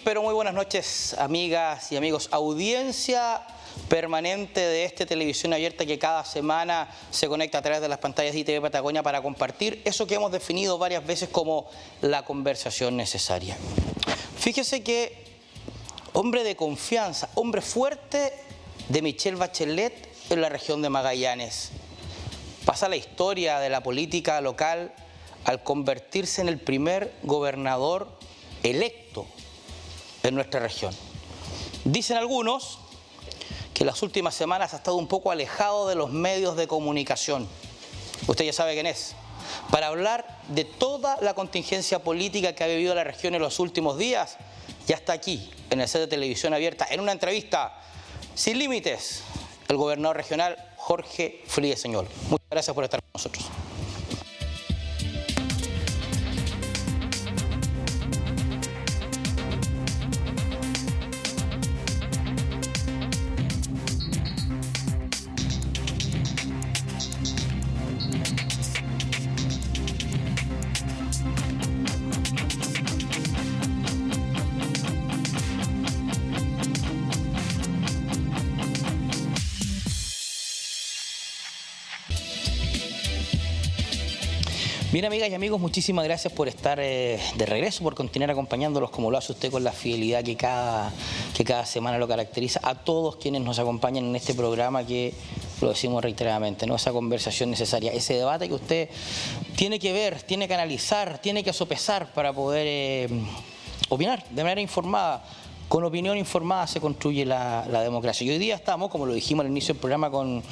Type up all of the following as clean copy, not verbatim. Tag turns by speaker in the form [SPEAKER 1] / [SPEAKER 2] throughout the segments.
[SPEAKER 1] pero muy buenas noches, amigas y amigos. Audiencia permanente de Televisión Abierta que cada semana se conecta a través de las pantallas de ITV Patagonia para compartir eso que hemos definido varias veces como la conversación necesaria. Fíjese que hombre de confianza, hombre fuerte de Michelle Bachelet en la región de Magallanes. Pasa la historia de la política local al convertirse en el primer gobernador electo en nuestra región. Dicen algunos que las últimas semanas ha estado un poco alejado de los medios de comunicación. Usted ya sabe quién es. Para hablar de toda la contingencia política que ha vivido la región en los últimos días, ya está aquí, en el set de Televisión Abierta, en una entrevista sin límites, el gobernador regional Jorge Fríes Señor. Muchas gracias por estar con nosotros. Bien, amigas y amigos, muchísimas gracias por estar de regreso, por continuar acompañándolos como lo hace usted con la fidelidad que cada semana lo caracteriza. A todos quienes nos acompañan en este programa que lo decimos reiteradamente, ¿no? Esa conversación necesaria, ese debate que usted tiene que ver, tiene que analizar, tiene que sopesar para poder opinar de manera informada. Con opinión informada se construye la democracia. Y hoy día estamos, como lo dijimos al inicio del programa, con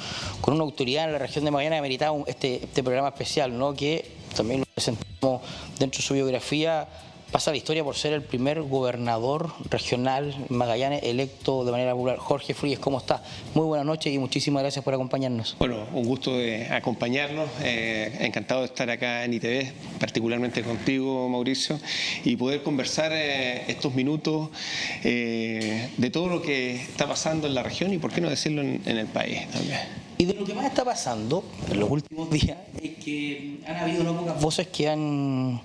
[SPEAKER 1] una autoridad en la región de Magallanes que meritaba este programa especial, ¿no? Que también lo presentamos dentro de su biografía. Pasa la historia por ser el primer gobernador regional Magallanes electo de manera popular. Jorge Fríes, ¿cómo está? Muy buenas noches y muchísimas gracias por acompañarnos.
[SPEAKER 2] Bueno, un gusto de acompañarnos. Encantado de estar acá en ITV, particularmente contigo, Mauricio, y poder conversar estos minutos de todo lo que está pasando en la región y, por qué no decirlo, en el país también.
[SPEAKER 1] Y de lo que más está pasando en los últimos días es que han habido no pocas voces que han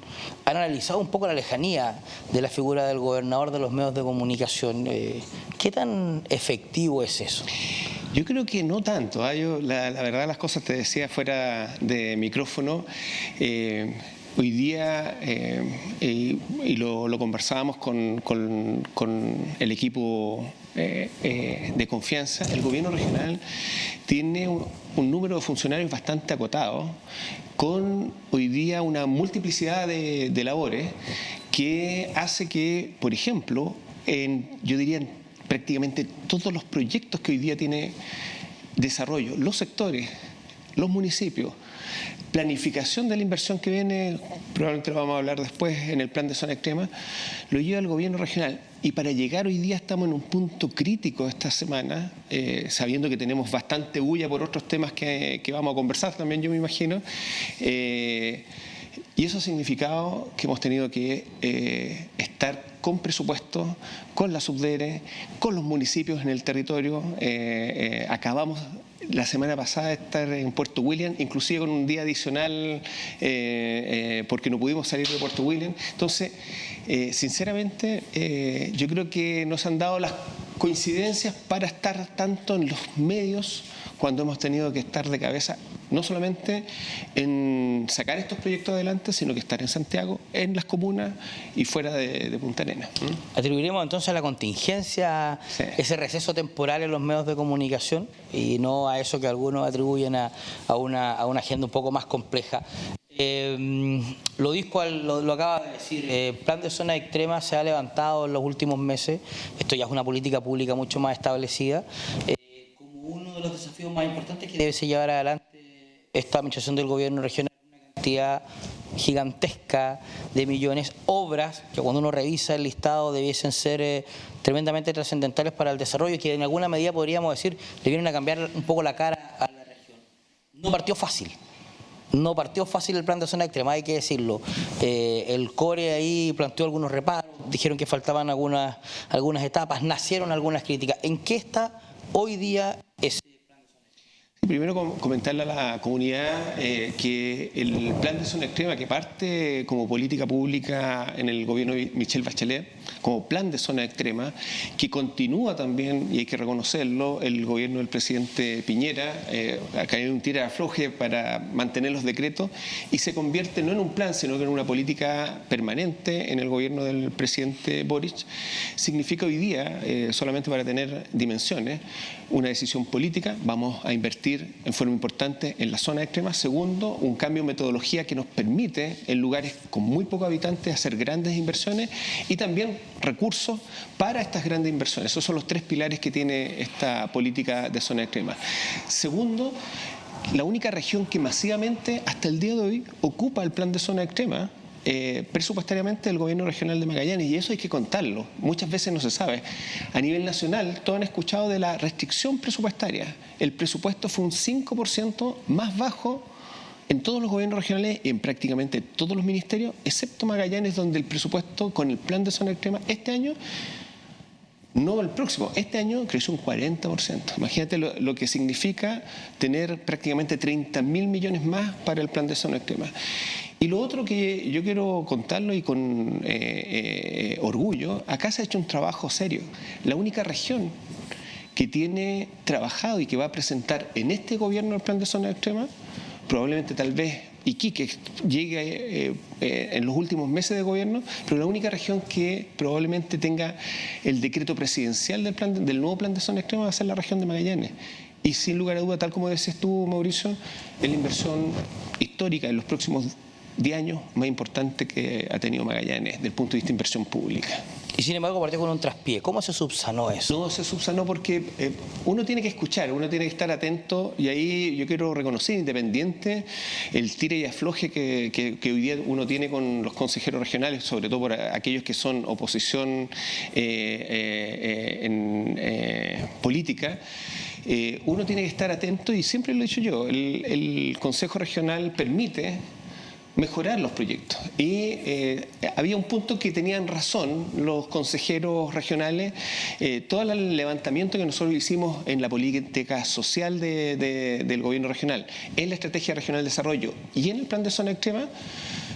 [SPEAKER 1] analizado un poco la lejanía de la figura del gobernador de los medios de comunicación. ¿Qué tan efectivo es eso?
[SPEAKER 2] Yo creo que no tanto. La verdad, las cosas, te decía fuera de micrófono, hoy día, y lo conversábamos con el equipo de confianza, el gobierno regional tiene un número de funcionarios bastante acotado, con hoy día una multiplicidad de labores que hace que, por ejemplo, yo diría prácticamente todos los proyectos que hoy día tiene desarrollo, los sectores, los municipios, planificación de la inversión que viene, probablemente lo vamos a hablar después en el plan de zona extrema, lo lleva el gobierno regional. Y para llegar hoy día estamos en un punto crítico esta semana, sabiendo que tenemos bastante bulla por otros temas que vamos a conversar también, yo me imagino. Y eso ha significado que hemos tenido que estar con presupuestos, con la Subdere, con los municipios en el territorio. Acabamos la semana pasada de estar en Puerto William, inclusive con un día adicional porque no pudimos salir de Puerto William. Entonces, sinceramente, yo creo que nos han dado las coincidencias para estar tanto en los medios cuando hemos tenido que estar de cabeza, no solamente en sacar estos proyectos adelante, sino que estar en Santiago, en las comunas y fuera de Punta Arenas.
[SPEAKER 1] ¿Atribuiremos entonces a la contingencia ese receso temporal en los medios de comunicación y no a eso que algunos atribuyen a una agenda un poco más compleja? Lo acaba de decir, el plan de zona extrema se ha levantado en los últimos meses, esto ya es una política pública mucho más establecida, como uno de los desafíos más importantes que debe llevar adelante esta administración del gobierno regional, una cantidad gigantesca de millones, obras que cuando uno revisa el listado debiesen ser tremendamente trascendentales para el desarrollo y que en alguna medida podríamos decir le vienen a cambiar un poco la cara a la región. No partió fácil. No partió fácil el plan de zona extrema, hay que decirlo. El CORE ahí planteó algunos reparos, dijeron que faltaban algunas etapas, nacieron algunas críticas. ¿En qué está hoy día ese plan de zona extrema?
[SPEAKER 2] Primero comentarle a la comunidad que el plan de zona extrema, que parte como política pública en el gobierno de Michelle Bachelet, como plan de zona extrema, que continúa también, y hay que reconocerlo, el gobierno del presidente Piñera, acá hay un tira-afloje para mantener los decretos, y se convierte no en un plan, sino que en una política permanente en el gobierno del presidente Boric. Significa hoy día, solamente para tener dimensiones, una decisión política. Vamos a invertir en forma importante en la zona extrema. Segundo, un cambio de metodología que nos permite en lugares con muy pocos habitantes hacer grandes inversiones, y también recursos para estas grandes inversiones. Esos son los tres pilares que tiene esta política de zona extrema. Segundo, la única región que masivamente hasta el día de hoy ocupa el plan de zona extrema presupuestariamente el gobierno regional de Magallanes, y eso hay que contarlo, muchas veces no se sabe. A nivel nacional, todos han escuchado de la restricción presupuestaria. El presupuesto fue un 5% más bajo en todos los gobiernos regionales y en prácticamente todos los ministerios, excepto Magallanes, donde el presupuesto con el plan de zona extrema este año, no el próximo, este año creció un 40%. Imagínate lo que significa tener prácticamente 30.000 millones más para el plan de zona extrema. Y lo otro que yo quiero contarlo y con orgullo, acá se ha hecho un trabajo serio. La única región que tiene trabajado y que va a presentar en este gobierno el plan de zona extrema, probablemente tal vez Iquique llegue en los últimos meses de gobierno, pero la única región que probablemente tenga el decreto presidencial del nuevo plan de zona extrema va a ser la región de Magallanes. Y sin lugar a duda, tal como decías tú, Mauricio, es la inversión histórica en los próximos 10 años más importante que ha tenido Magallanes desde el punto de vista de inversión pública.
[SPEAKER 1] Y sin embargo partió con un traspié. ¿Cómo se subsanó eso?
[SPEAKER 2] No se subsanó porque uno tiene que escuchar, uno tiene que estar atento, y ahí yo quiero reconocer, independiente, el tire y afloje que hoy día uno tiene con los consejeros regionales, sobre todo por aquellos que son oposición política. Uno tiene que estar atento, y siempre lo he dicho yo, el Consejo Regional permite mejorar los proyectos. Y había un punto que tenían razón los consejeros regionales. Todo el levantamiento que nosotros hicimos en la política social del gobierno regional, en la estrategia regional de desarrollo y en el plan de zona extrema,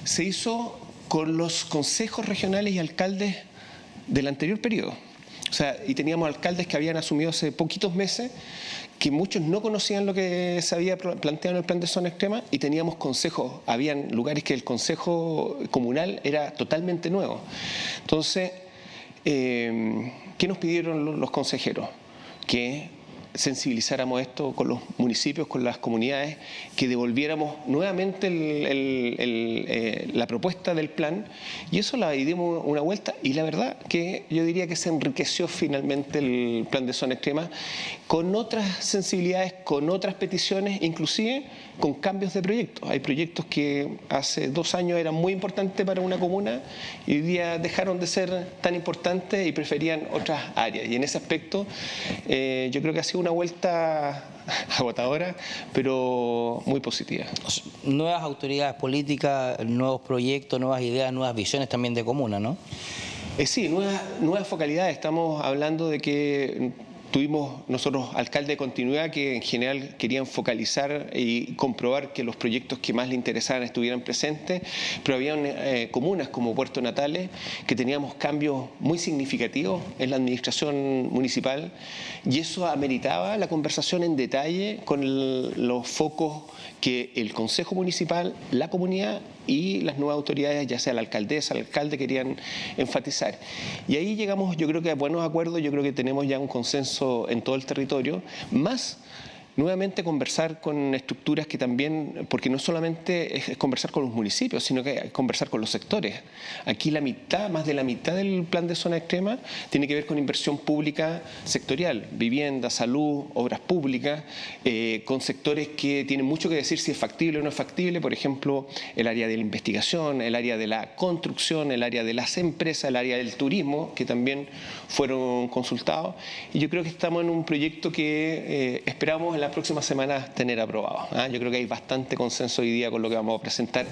[SPEAKER 2] se hizo con los consejos regionales y alcaldes del anterior periodo. O sea, y teníamos alcaldes que habían asumido hace poquitos meses, que muchos no conocían lo que se había planteado en el plan de zona extrema, y teníamos consejos, habían lugares que el consejo comunal era totalmente nuevo. Entonces, ¿qué nos pidieron los consejeros? Que sensibilizáramos esto con los municipios, con las comunidades, que devolviéramos nuevamente la propuesta del plan, y eso la dimos una vuelta, y la verdad que yo diría que se enriqueció finalmente el plan de zona extrema con otras sensibilidades, con otras peticiones, inclusive con cambios de proyectos. Hay proyectos que hace 2 años eran muy importantes para una comuna y hoy día dejaron de ser tan importantes y preferían otras áreas, y en ese aspecto yo creo que ha sido una vuelta agotadora, pero muy positiva.
[SPEAKER 1] Nuevas autoridades políticas, nuevos proyectos, nuevas ideas, nuevas visiones también de comuna, ¿no?
[SPEAKER 2] Sí, nuevas focalidades. Estamos hablando de que tuvimos nosotros alcaldes de continuidad que en general querían focalizar y comprobar que los proyectos que más les interesaban estuvieran presentes, pero habían comunas como Puerto Natales que teníamos cambios muy significativos en la administración municipal, y eso ameritaba la conversación en detalle con los focos que el Consejo Municipal, la comunidad y las nuevas autoridades, ya sea la alcaldesa, el alcalde, querían enfatizar. Y ahí llegamos, yo creo que a buenos acuerdos. Yo creo que tenemos ya un consenso en todo el territorio, más nuevamente conversar con estructuras que también, porque no solamente es conversar con los municipios, sino que es conversar con los sectores. Aquí más de la mitad del plan de zona extrema tiene que ver con inversión pública sectorial, vivienda, salud, obras públicas, con sectores que tienen mucho que decir si es factible o no es factible. Por ejemplo, el área de la investigación, el área de la construcción, el área de las empresas, el área del turismo, que también fueron consultados. Y yo creo que estamos en un proyecto que esperamos en las próximas semanas tener aprobado. Yo creo que hay bastante consenso hoy día con lo que vamos a presentar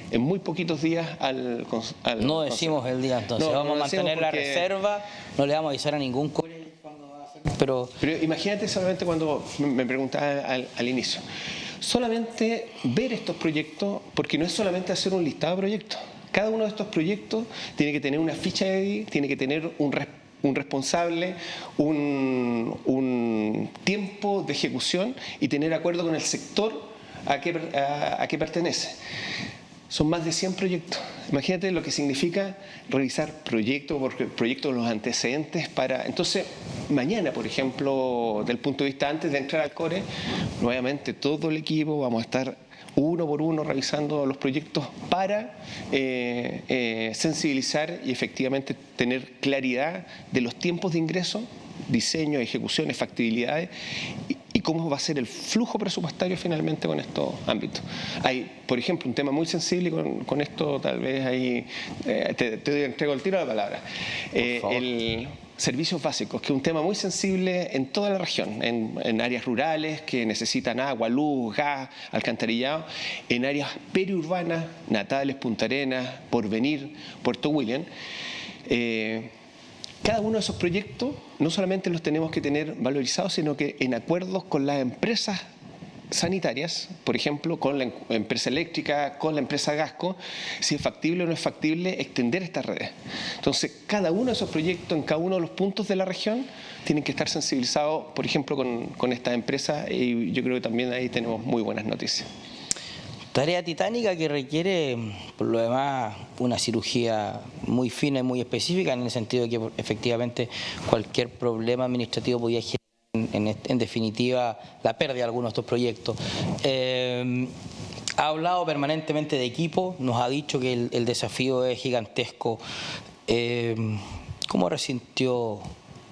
[SPEAKER 2] en muy poquitos días al
[SPEAKER 1] No decimos el día entonces, vamos a mantener la reserva, no le vamos a avisar a ningún colegio cuando va a ser Pero
[SPEAKER 2] imagínate solamente cuando me preguntaba al inicio, solamente ver estos proyectos, porque no es solamente hacer un listado de proyectos. Cada uno de estos proyectos tiene que tener una ficha de EDI, tiene que tener un responsable, un tiempo de ejecución y tener acuerdo con el sector a qué pertenece. Son más de 100 proyectos. Imagínate lo que significa revisar proyecto por proyecto, los antecedentes para... Entonces, mañana, por ejemplo, del punto de vista antes de entrar al core, nuevamente todo el equipo vamos a estar uno por uno revisando los proyectos para sensibilizar y efectivamente tener claridad de los tiempos de ingreso, diseño, ejecuciones, factibilidades y cómo va a ser el flujo presupuestario finalmente con estos ámbitos. Hay, por ejemplo, un tema muy sensible y con esto tal vez ahí te entrego el tiro a la palabra. El servicios básicos, que es un tema muy sensible en toda la región, en áreas rurales que necesitan agua, luz, gas, alcantarillado, en áreas periurbanas, Natales, Punta Arenas, Porvenir, Puerto William. Cada uno de esos proyectos no solamente los tenemos que tener valorizados, sino que en acuerdos con las empresas sanitarias, por ejemplo, con la empresa eléctrica, con la empresa Gasco, si es factible o no es factible extender estas redes. Entonces, cada uno de esos proyectos en cada uno de los puntos de la región tienen que estar sensibilizados, por ejemplo, con estas empresas y yo creo que también ahí tenemos muy buenas noticias.
[SPEAKER 1] Tarea titánica que requiere, por lo demás, una cirugía muy fina y muy específica, en el sentido de que efectivamente cualquier problema administrativo podía generar en definitiva la pérdida de algunos de estos proyectos. Ha hablado permanentemente de equipo, nos ha dicho que el desafío es gigantesco. ¿Cómo resintió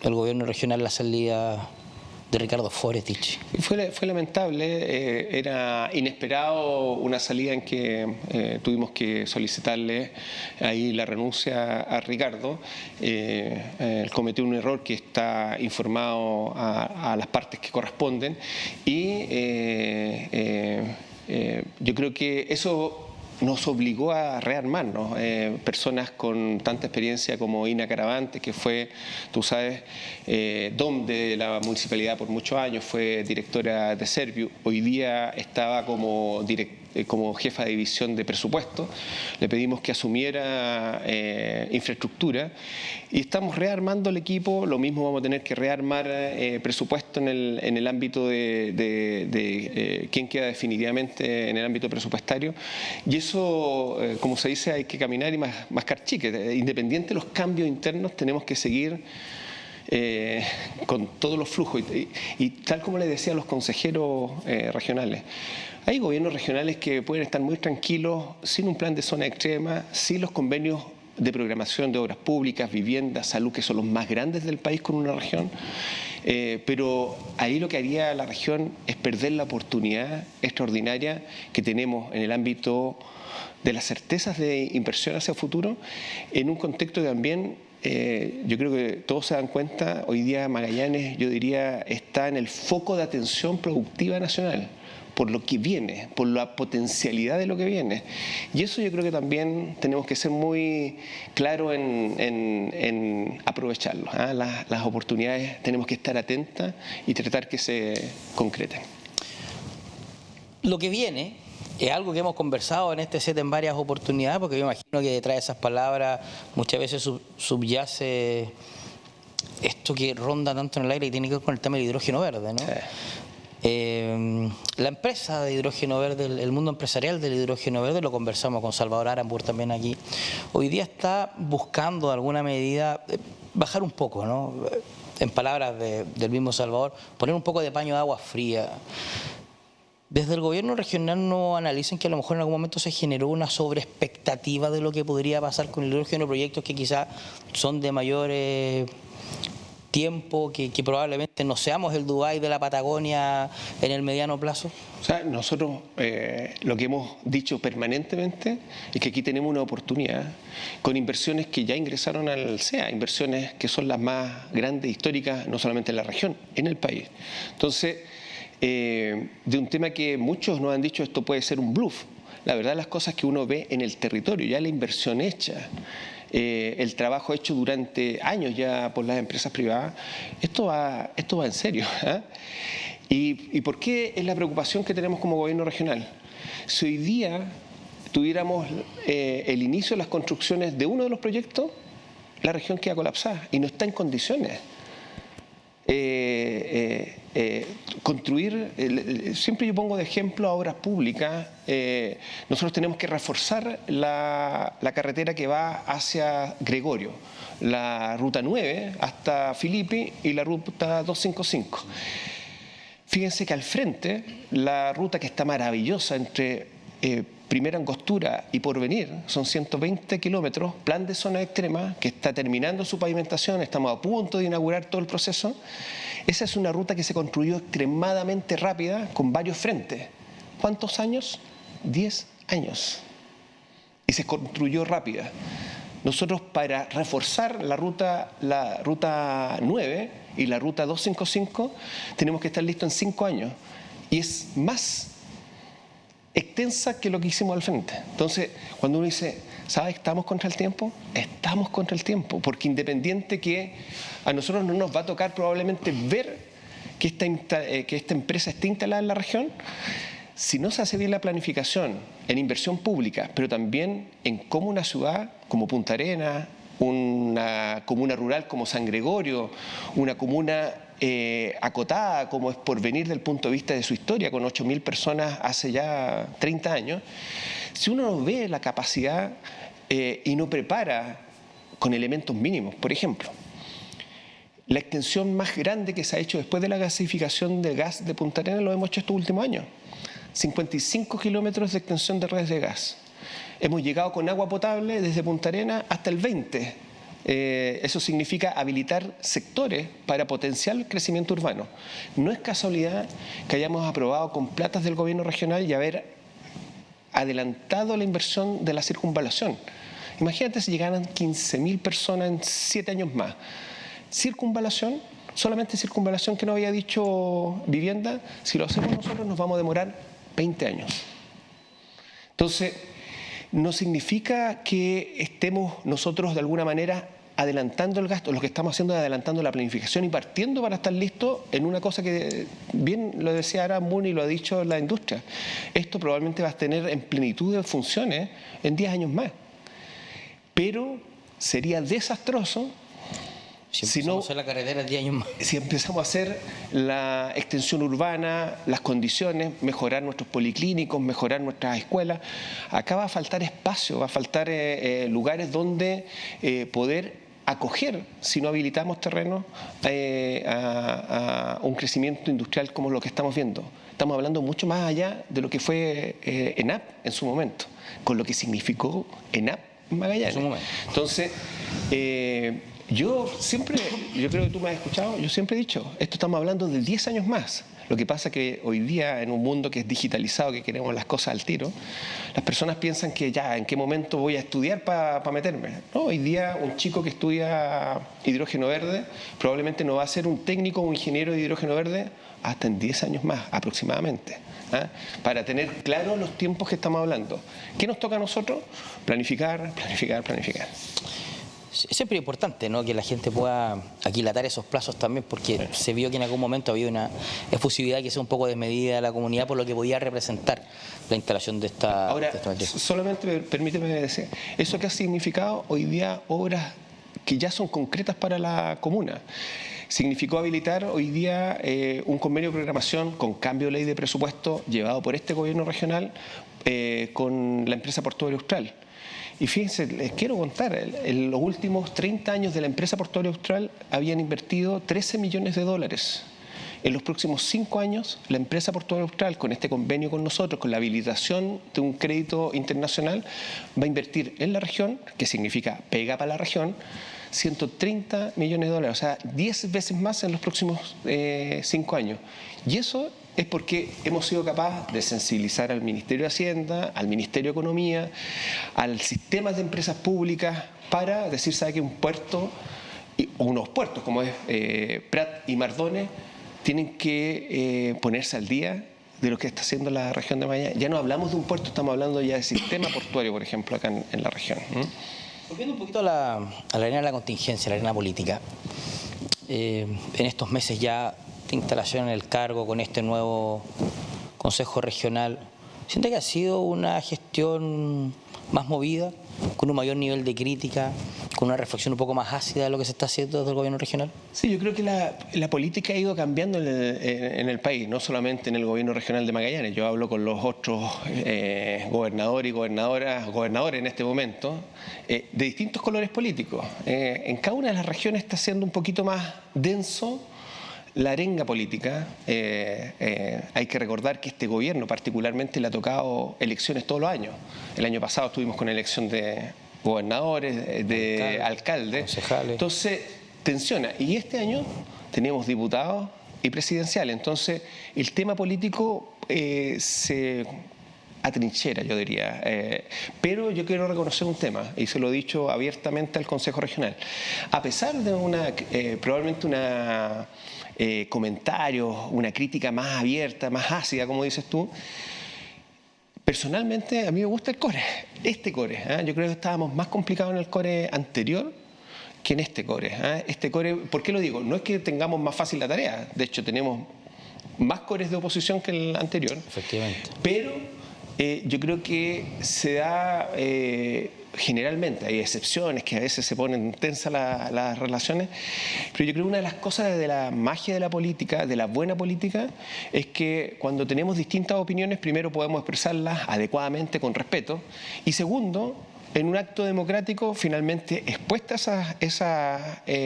[SPEAKER 1] el gobierno regional la salida de Ricardo Foretich?
[SPEAKER 2] Fue lamentable, era inesperado una salida en que tuvimos que solicitarle ahí la renuncia a Ricardo. Él cometió un error que está informado a las partes que corresponden y yo creo que eso nos obligó a rearmarnos. Personas con tanta experiencia como Ina Caravante, que fue, tú sabes, DOM de la municipalidad por muchos años, fue directora de Serviu, hoy día estaba como jefa de división de presupuesto, le pedimos que asumiera infraestructura y estamos rearmando el equipo. Lo mismo vamos a tener que rearmar presupuesto en el ámbito de quién queda definitivamente en el ámbito presupuestario, y eso, como se dice, hay que caminar y mascar chicle. Independiente de los cambios internos, tenemos que seguir con todos los flujos y tal como les decía a los consejeros regionales, hay gobiernos regionales que pueden estar muy tranquilos sin un plan de zona extrema, sin los convenios de programación de obras públicas, viviendas, salud, que son los más grandes del país con una región, pero ahí lo que haría la región es perder la oportunidad extraordinaria que tenemos en el ámbito de las certezas de inversión hacia el futuro, en un contexto que también yo creo que todos se dan cuenta, hoy día Magallanes, yo diría, está en el foco de atención productiva nacional, por lo que viene, por la potencialidad de lo que viene. Y eso yo creo que también tenemos que ser muy claros en aprovecharlo. Las oportunidades tenemos que estar atentas y tratar que se concreten.
[SPEAKER 1] Lo que viene es algo que hemos conversado en este set en varias oportunidades, porque yo imagino que detrás de esas palabras muchas veces subyace esto que ronda tanto en el aire y tiene que ver con el tema del hidrógeno verde, ¿no? Sí. La empresa de hidrógeno verde, el mundo empresarial del hidrógeno verde, lo conversamos con Salvador Arambur también aquí, hoy día está buscando de alguna medida bajar un poco, ¿no? En palabras del mismo Salvador, poner un poco de paño de agua fría. Desde el gobierno regional no analizan que a lo mejor en algún momento se generó una sobreexpectativa de lo que podría pasar con el hidrógeno, proyectos que quizás son de mayor tiempo, que probablemente no seamos el Dubái de la Patagonia en el mediano plazo?
[SPEAKER 2] O sea, nosotros lo que hemos dicho permanentemente es que aquí tenemos una oportunidad con inversiones que ya ingresaron al CEA, inversiones que son las más grandes, históricas, no solamente en la región, en el país. Entonces, de un tema que muchos nos han dicho, esto puede ser un bluff. La verdad, las cosas que uno ve en el territorio, ya la inversión hecha, el trabajo hecho durante años ya por las empresas privadas, esto va en serio. ¿Y por qué es la preocupación que tenemos como gobierno regional? Si hoy día tuviéramos el inicio de las construcciones de uno de los proyectos, la región queda colapsada y no está en condiciones. Construir, siempre yo pongo de ejemplo a obras públicas, nosotros tenemos que reforzar la carretera que va hacia Gregorio, la ruta 9 hasta Filipe y la ruta 255. Fíjense que al frente, la ruta que está maravillosa entre Primera Angostura y Porvenir, son 120 kilómetros, plan de zona extrema, que está terminando su pavimentación, estamos a punto de inaugurar todo el proceso. Esa es una ruta que se construyó extremadamente rápida, con varios frentes. ¿Cuántos años? 10 años. Y se construyó rápida. Nosotros, para reforzar la ruta 9 y la ruta 255, tenemos que estar listos en 5 años. Y es más extensa que lo que hicimos al frente. Entonces, cuando uno dice, ¿sabes que estamos contra el tiempo? Estamos contra el tiempo, porque independiente que a nosotros no nos va a tocar probablemente ver que esta empresa esté instalada en la región, si no se hace bien la planificación en inversión pública, pero también en cómo una ciudad como Punta Arenas, una comuna rural como San Gregorio, una comuna acotada como es Porvenir del punto de vista de su historia, con 8.000 personas hace ya 30 años, si uno no ve la capacidad y no prepara con elementos mínimos, por ejemplo, la extensión más grande que se ha hecho después de la gasificación del gas de Punta Arenas lo hemos hecho estos últimos años, 55 kilómetros de extensión de redes de gas. Hemos llegado con agua potable desde Punta Arenas hasta el 20. Eso significa habilitar sectores para potenciar el crecimiento urbano. No es casualidad que hayamos aprobado con platas del gobierno regional y haber adelantado la inversión de la circunvalación. Imagínate si llegaran 15.000 personas en 7 años más. Circunvalación, solamente circunvalación, que no había dicho vivienda, si lo hacemos nosotros nos vamos a demorar 20 años. Entonces, no significa que estemos nosotros de alguna manera adelantando el gasto. Lo que estamos haciendo es adelantando la planificación y partiendo para estar listos en una cosa que bien lo decía Aram Moon y lo ha dicho la industria. Esto probablemente va a tener en plenitud de funciones en 10 años más. Pero sería desastroso
[SPEAKER 1] si no hacer la carretera 10 años más.
[SPEAKER 2] Si empezamos a hacer la extensión urbana, las condiciones, mejorar nuestros policlínicos, mejorar nuestras escuelas, acá va a faltar espacio, va a faltar lugares donde poder acoger, si no habilitamos terrenos, a un crecimiento industrial como lo que estamos viendo. Estamos hablando mucho más allá de lo que fue ENAP en su momento, con lo que significó ENAP en Magallanes. Entonces, yo creo que tú me has escuchado, yo siempre he dicho, esto estamos hablando de 10 años más. Lo que pasa es que hoy día, en un mundo que es digitalizado, que queremos las cosas al tiro, las personas piensan que ya, ¿en qué momento voy a estudiar para meterme? No, hoy día un chico que estudia hidrógeno verde probablemente no va a ser un técnico o un ingeniero de hidrógeno verde hasta en 10 años más aproximadamente. Para tener claros los tiempos que estamos hablando. ¿Qué nos toca a nosotros? Planificar, planificar, planificar.
[SPEAKER 1] Es siempre importante, ¿no?, que la gente pueda aquilatar esos plazos también, porque se vio que en algún momento había una efusividad que sea un poco desmedida de la comunidad por lo que podía representar la instalación de esta...
[SPEAKER 2] Ahora, solamente permíteme decir, eso que ha significado hoy día obras que ya son concretas para la comuna. Significó habilitar hoy día un convenio de programación con cambio de ley de presupuesto llevado por este gobierno regional con la empresa Portuaria Austral. Y fíjense, les quiero contar, en los últimos 30 años de la empresa Portuaria Austral habían invertido 13 millones de dólares. En los próximos 5 años, la empresa Portuaria Austral, con este convenio con nosotros, con la habilitación de un crédito internacional, va a invertir en la región, que significa pega para la región, 130 millones de dólares, o sea, 10 veces más en los próximos 5 años. Y eso es porque hemos sido capaces de sensibilizar al Ministerio de Hacienda, al Ministerio de Economía, al sistema de empresas públicas para decir, ¿sabe que un puerto, o unos puertos como es Prat y Mardones, tienen que ponerse al día de lo que está haciendo la región de Magallanes? Ya no hablamos de un puerto, estamos hablando ya de sistema portuario, por ejemplo, acá en la región.
[SPEAKER 1] Volviendo un poquito a la arena de la contingencia, a la arena política. En estos meses ya de instalación en el cargo con este nuevo Consejo Regional, ¿siente que ha sido una gestión más movida, con un mayor nivel de crítica, con una reflexión un poco más ácida de lo que se está haciendo desde el gobierno regional?
[SPEAKER 2] Sí, yo creo que la política ha ido cambiando en el país, no solamente en el gobierno regional de Magallanes. Yo hablo con los otros gobernadores y gobernadores en este momento, de distintos colores políticos. En cada una de las regiones está siendo un poquito más denso la arenga política. Hay que recordar que este gobierno particularmente le ha tocado elecciones todos los años. El año pasado estuvimos con elección de gobernadores, de alcaldes.
[SPEAKER 1] Concejales.
[SPEAKER 2] Entonces, tensiona. Y este año tenemos diputados y presidenciales. Entonces, el tema político se atrinchera, yo diría. Pero yo quiero reconocer un tema, y se lo he dicho abiertamente al Consejo Regional. A pesar de probablemente una comentarios, una crítica más abierta, más ácida, como dices tú, personalmente a mí me gusta el core, este core. Yo creo que estábamos más complicados en el core anterior que en este core. Este core, ¿por qué lo digo? No es que tengamos más fácil la tarea, de hecho tenemos más cores de oposición que el anterior.
[SPEAKER 1] Efectivamente.
[SPEAKER 2] Pero yo creo que se da generalmente, hay excepciones que a veces se ponen tensas las relaciones, pero yo creo que una de las cosas de la magia de la política, de la buena política, es que cuando tenemos distintas opiniones, primero podemos expresarlas adecuadamente, con respeto, y segundo, en un acto democrático, finalmente expuestas esas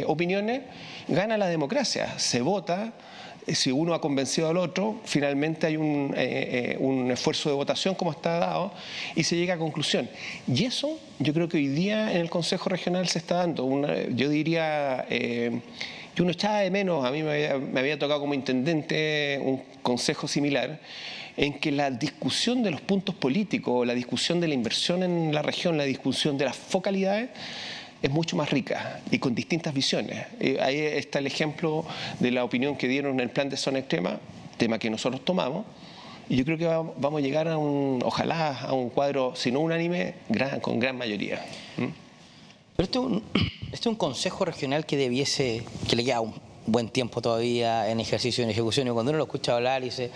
[SPEAKER 2] opiniones, gana la democracia, se vota. Si uno ha convencido al otro, finalmente hay un esfuerzo de votación como está dado y se llega a conclusión. Y eso yo creo que hoy día en el Consejo Regional se está dando. Yo diría que uno echaba de menos, a mí me había tocado como intendente un consejo similar, en que la discusión de los puntos políticos, la discusión de la inversión en la región, la discusión de las focalidades, es mucho más rica y con distintas visiones. Ahí está el ejemplo de la opinión que dieron en el plan de zona extrema, tema que nosotros tomamos, y yo creo que vamos a llegar ojalá a un cuadro, si no unánime, con gran mayoría.
[SPEAKER 1] Pero este es un consejo regional que le queda un buen tiempo todavía en ejercicio y en ejecución, y cuando uno lo escucha hablar y dice,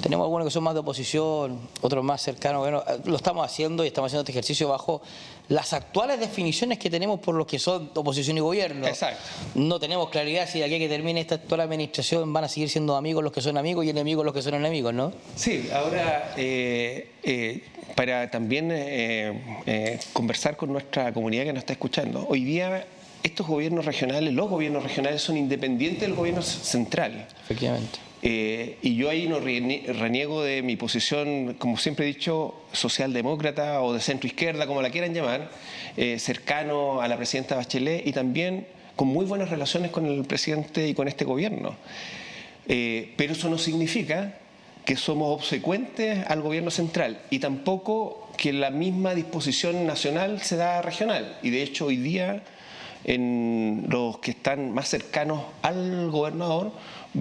[SPEAKER 1] tenemos algunos que son más de oposición, otros más cercanos, bueno, lo estamos haciendo y estamos haciendo este ejercicio bajo las actuales definiciones que tenemos por los que son oposición y gobierno.
[SPEAKER 2] Exacto.
[SPEAKER 1] No tenemos claridad si de aquí a que termine esta actual administración van a seguir siendo amigos los que son amigos y enemigos los que son enemigos, ¿no?
[SPEAKER 2] Sí, ahora para también conversar con nuestra comunidad que nos está escuchando, hoy día estos gobiernos regionales, los gobiernos regionales son independientes del gobierno central.
[SPEAKER 1] Efectivamente.
[SPEAKER 2] Y yo ahí no reniego de mi posición, como siempre he dicho, socialdemócrata o de centro izquierda, como la quieran llamar, cercano a la presidenta Bachelet y también con muy buenas relaciones con el presidente y con este gobierno. Pero eso no significa que somos obsecuentes al gobierno central y tampoco que la misma disposición nacional se da regional. Y de hecho hoy día, en los que están más cercanos al gobernador,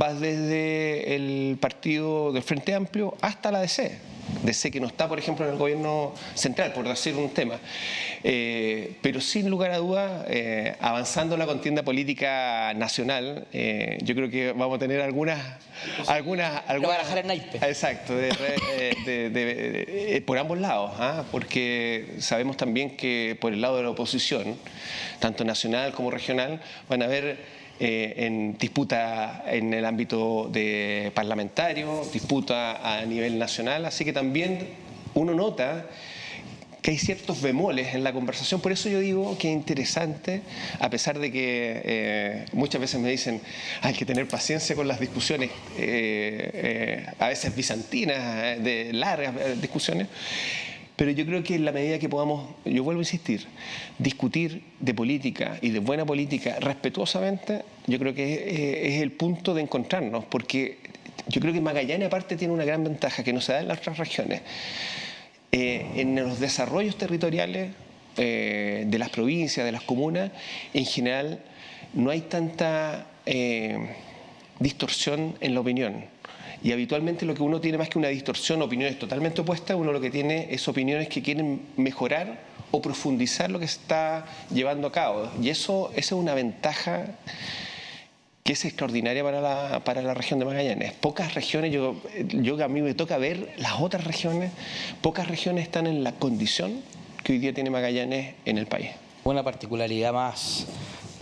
[SPEAKER 2] va desde el partido del Frente Amplio hasta la DC que no está, por ejemplo, en el gobierno central, por decir un tema. Pero sin lugar a dudas, avanzando en la contienda política nacional, yo creo que vamos a tener algunas
[SPEAKER 1] barajar el naipe.
[SPEAKER 2] Exacto, por ambos lados, porque sabemos también que por el lado de la oposición, tanto nacional como regional, van a haber en disputa en el ámbito parlamentario, disputa a nivel nacional, así que también uno nota que hay ciertos bemoles en la conversación. Por eso yo digo que es interesante, a pesar de que muchas veces me dicen hay que tener paciencia con las discusiones, a veces bizantinas, de largas discusiones. Pero yo creo que en la medida que podamos, yo vuelvo a insistir, discutir de política y de buena política respetuosamente, yo creo que es el punto de encontrarnos, porque yo creo que Magallanes aparte tiene una gran ventaja que no se da en las otras regiones. En los desarrollos territoriales de las provincias, de las comunas, en general no hay tanta distorsión en la opinión. Y habitualmente lo que uno tiene más que una distorsión, opiniones totalmente opuestas, uno lo que tiene es opiniones que quieren mejorar o profundizar lo que se está llevando a cabo. Y esa es una ventaja que es extraordinaria para la región de Magallanes. Pocas regiones, a mí me toca ver las otras regiones, pocas regiones están en la condición que hoy día tiene Magallanes en el país.
[SPEAKER 1] Una particularidad más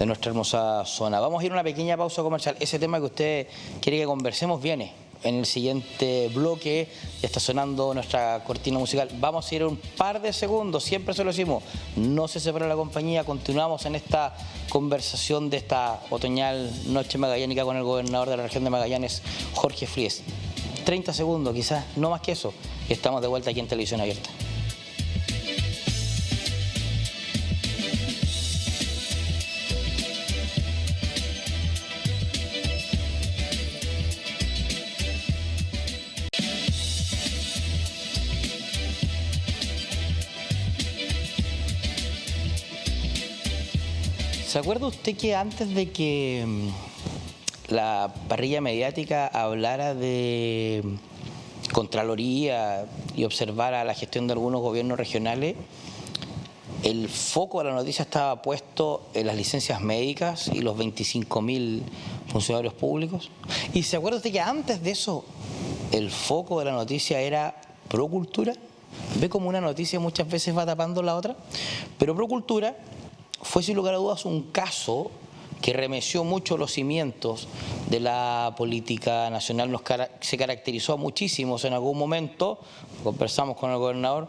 [SPEAKER 1] de nuestra hermosa zona. Vamos a ir a una pequeña pausa comercial. Ese tema que usted quiere que conversemos viene en el siguiente bloque. Ya está sonando nuestra cortina musical. Vamos a ir un par de segundos, siempre se lo decimos. No se separa la compañía, continuamos en esta conversación de esta otoñal noche magallánica con el gobernador de la región de Magallanes, Jorge Fries. 30 segundos, quizás, no más que eso. Y estamos de vuelta aquí en Televisión Abierta. ¿Se acuerda usted que antes de que la parrilla mediática hablara de Contraloría y observara la gestión de algunos gobiernos regionales, el foco de la noticia estaba puesto en las licencias médicas y los 25.000 funcionarios públicos? ¿Y se acuerda usted que antes de eso el foco de la noticia era Procultura? ¿Ve cómo una noticia muchas veces va tapando la otra? Pero Procultura fue sin lugar a dudas un caso que remeció mucho los cimientos de la política nacional. Se caracterizó a muchísimos en algún momento, conversamos con el gobernador,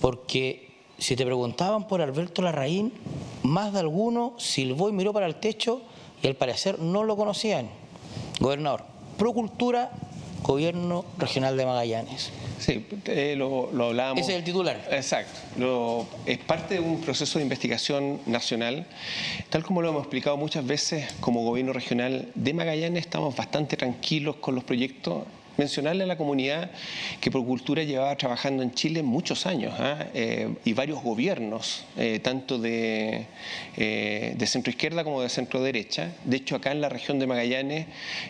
[SPEAKER 1] porque si te preguntaban por Alberto Larraín, más de alguno silbó y miró para el techo y al parecer no lo conocían. Gobernador, Procultura, Gobierno Regional de Magallanes.
[SPEAKER 2] Sí, lo hablábamos.
[SPEAKER 1] Ese es el titular.
[SPEAKER 2] Exacto. Es parte de un proceso de investigación nacional. Tal como lo hemos explicado muchas veces, como gobierno regional de Magallanes estamos bastante tranquilos con los proyectos. Mencionarle a la comunidad que Procultura llevaba trabajando en Chile muchos años y varios gobiernos, tanto de centro izquierda como de centro derecha. De hecho, acá en la región de Magallanes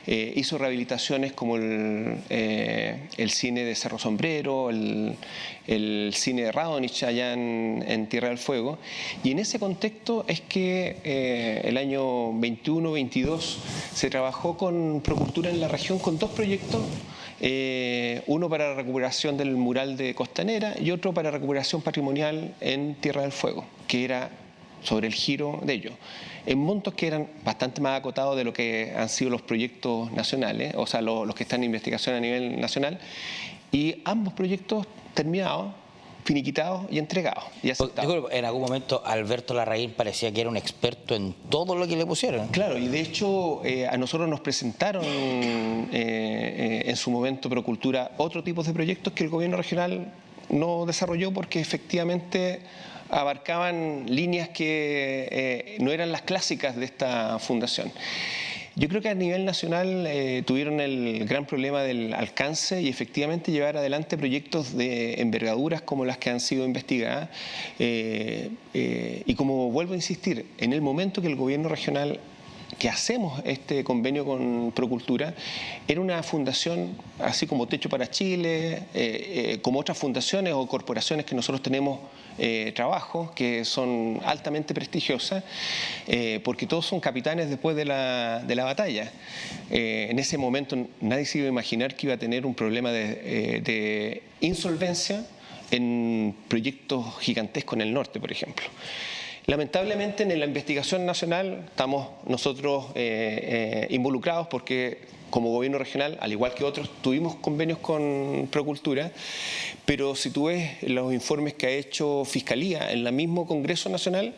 [SPEAKER 2] hizo rehabilitaciones como el cine de Cerro Sombrero, el cine de Radonich allá en Tierra del Fuego. Y en ese contexto es que el año 21-22 se trabajó con Procultura en la región con dos proyectos. Uno para la recuperación del mural de Costanera y otro para recuperación patrimonial en Tierra del Fuego, que era sobre el giro de ellos, en montos que eran bastante más acotados de lo que han sido los proyectos nacionales, o sea, los que están en investigación a nivel nacional, y ambos proyectos terminados, finiquitados y entregados y aceptados.
[SPEAKER 1] Disculpe, en algún momento Alberto Larraín parecía que era un experto en todo lo que le pusieron.
[SPEAKER 2] Claro, y de hecho a nosotros nos presentaron en su momento Procultura otro tipo de proyectos que el gobierno regional no desarrolló porque efectivamente abarcaban líneas que no eran las clásicas de esta fundación. Yo creo que a nivel nacional tuvieron el gran problema del alcance y efectivamente llevar adelante proyectos de envergaduras como las que han sido investigadas. Y como vuelvo a insistir, en el momento que el gobierno regional que hacemos este convenio con Procultura, era una fundación, así como Techo para Chile, como otras fundaciones o corporaciones que nosotros tenemos trabajos, que son altamente prestigiosas, porque todos son capitanes después de la batalla. En ese momento nadie se iba a imaginar que iba a tener un problema de insolvencia en proyectos gigantescos en el norte, por ejemplo. Lamentablemente en la investigación nacional estamos nosotros involucrados porque como gobierno regional, al igual que otros, tuvimos convenios con Procultura, pero si tú ves los informes que ha hecho Fiscalía en el mismo Congreso Nacional,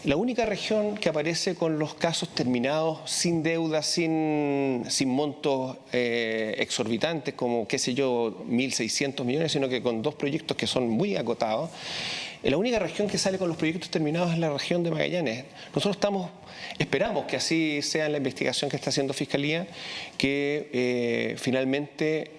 [SPEAKER 2] la única región que aparece con los casos terminados, sin deuda, sin montos exorbitantes, como, qué sé yo, 1.600 millones, sino que con dos proyectos que son muy acotados, la única región que sale con los proyectos terminados es la región de Magallanes. Nosotros esperamos que así sea en la investigación que está haciendo Fiscalía, que finalmente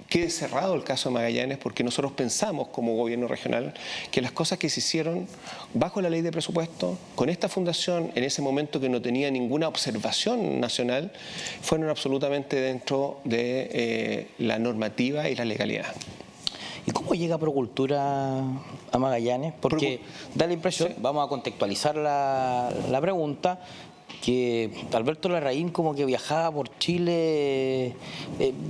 [SPEAKER 2] quede cerrado el caso de Magallanes, porque nosotros pensamos como gobierno regional que las cosas que se hicieron bajo la ley de presupuesto, con esta fundación, en ese momento que no tenía ninguna observación nacional, fueron absolutamente dentro de la normativa y la legalidad.
[SPEAKER 1] ¿Y cómo llega Procultura a Magallanes? Porque da la impresión, vamos a contextualizar la pregunta, que Alberto Larraín como que viajaba por Chile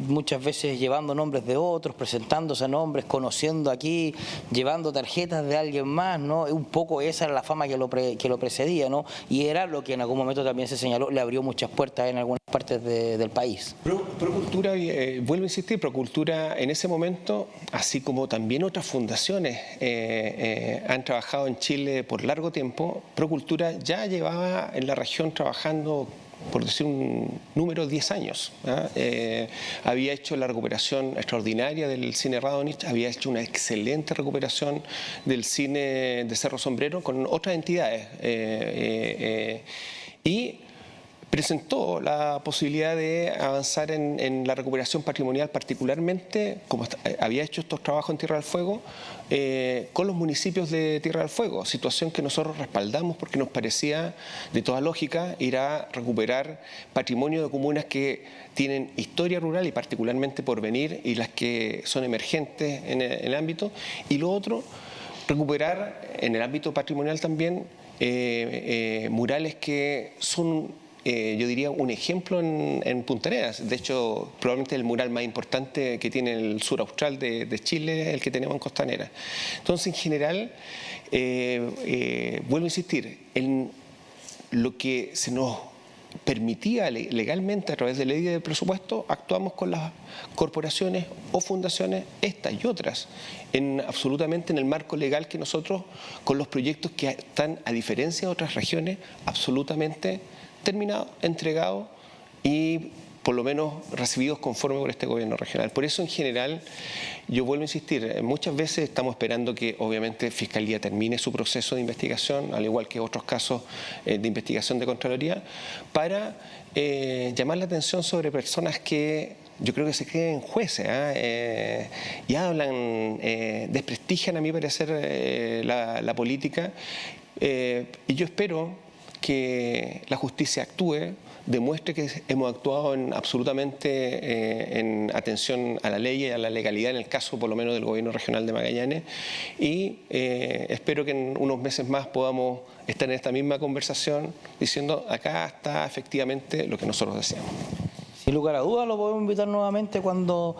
[SPEAKER 1] muchas veces llevando nombres de otros, presentándose nombres, conociendo aquí, llevando tarjetas de alguien más, ¿no? Un poco esa era la fama que lo precedía, ¿no? Y era lo que en algún momento también se señaló, le abrió muchas puertas en algunas partes del país.
[SPEAKER 2] Procultura, vuelvo a insistir, Procultura en ese momento, así como también otras fundaciones han trabajado en Chile por largo tiempo, Procultura ya llevaba en la región trabajando, por decir un número, 10 años. Había hecho la recuperación extraordinaria del cine Radonich, había hecho una excelente recuperación del cine de Cerro Sombrero con otras entidades. Y presentó la posibilidad de avanzar en la recuperación patrimonial, particularmente, como había hecho estos trabajos en Tierra del Fuego, con los municipios de Tierra del Fuego, situación que nosotros respaldamos porque nos parecía de toda lógica ir a recuperar patrimonio de comunas que tienen historia rural y particularmente porvenir y las que son emergentes en el ámbito. Y lo otro, recuperar en el ámbito patrimonial también murales que son yo diría un ejemplo en Punta Arenas. De hecho, probablemente el mural más importante que tiene el sur austral de Chile es el que tenemos en Costanera. Entonces, en general, vuelvo a insistir, en lo que se nos permitía legalmente a través de ley de presupuesto, actuamos con las corporaciones o fundaciones, estas y otras, absolutamente en el marco legal que nosotros, con los proyectos que están, a diferencia de otras regiones, absolutamente terminados, entregados y por lo menos recibidos conforme por este gobierno regional. Por eso, en general, yo vuelvo a insistir, muchas veces estamos esperando que obviamente Fiscalía termine su proceso de investigación, al igual que otros casos de investigación de Contraloría, para llamar la atención sobre personas que yo creo que se creen jueces y hablan, desprestigian, a mi parecer, la política. Y yo espero que la justicia actúe, demuestre que hemos actuado absolutamente en atención a la ley y a la legalidad, en el caso por lo menos del gobierno regional de Magallanes, y espero que en unos meses más podamos estar en esta misma conversación diciendo acá está efectivamente lo que nosotros deseamos.
[SPEAKER 1] Sin lugar a dudas lo podemos invitar nuevamente cuando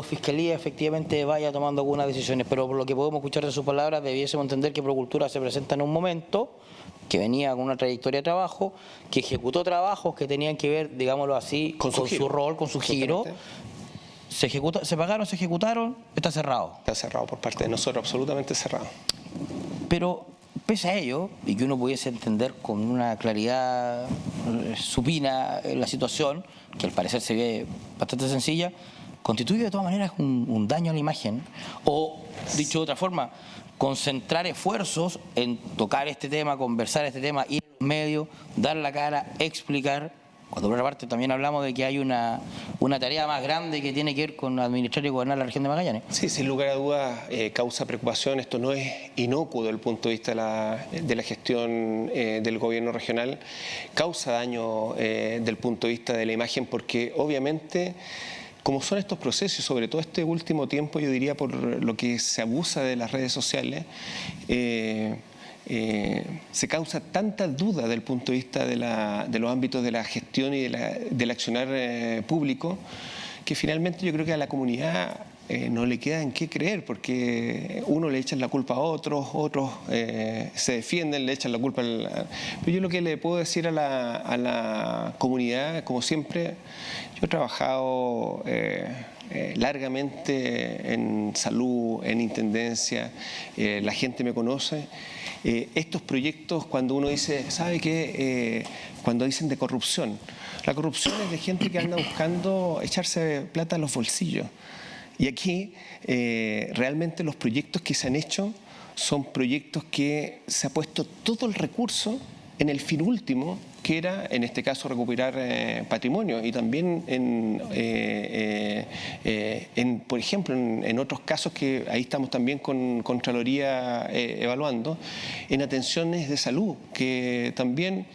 [SPEAKER 1] Fiscalía efectivamente vaya tomando algunas decisiones, pero por lo que podemos escuchar de sus palabras debiésemos entender que Procultura se presenta en un momento que venía con una trayectoria de trabajo, que ejecutó trabajos que tenían que ver, digámoslo así, con su rol, con su giro. Se pagaron, se ejecutaron, está cerrado.
[SPEAKER 2] Está cerrado por parte de nosotros, absolutamente cerrado.
[SPEAKER 1] Pero pese a ello, y que uno pudiese entender con una claridad supina la situación, que al parecer se ve bastante sencilla, constituye de todas maneras un daño a la imagen, o dicho de otra forma, concentrar esfuerzos en tocar este tema, conversar este tema, ir a los medios, dar la cara, explicar, cuando por otra parte también hablamos de que hay una tarea más grande que tiene que ver con administrar y gobernar la región de Magallanes.
[SPEAKER 2] Sí, sin lugar a dudas causa preocupación. Esto no es inocuo desde el punto de vista de la gestión del gobierno regional, causa daño desde el punto de vista de la imagen porque obviamente, como son estos procesos, sobre todo este último tiempo, yo diría por lo que se abusa de las redes sociales, se causa tanta duda desde el punto de vista de los ámbitos de la gestión y del accionar público, que finalmente yo creo que a la comunidad no le queda en qué creer, porque uno le echan la culpa a otros se defienden, le echan la culpa Pero yo lo que le puedo decir a la comunidad, como siempre, yo he trabajado largamente en salud, en intendencia, la gente me conoce. Estos proyectos, cuando uno dice, ¿sabe qué? Cuando dicen de corrupción, la corrupción es de gente que anda buscando echarse plata a los bolsillos. Y aquí realmente los proyectos que se han hecho son proyectos que se ha puesto todo el recurso en el fin último, que era, en este caso, recuperar patrimonio. Y también, por ejemplo, en otros casos que ahí estamos también con Contraloría evaluando, en atenciones de salud, que también,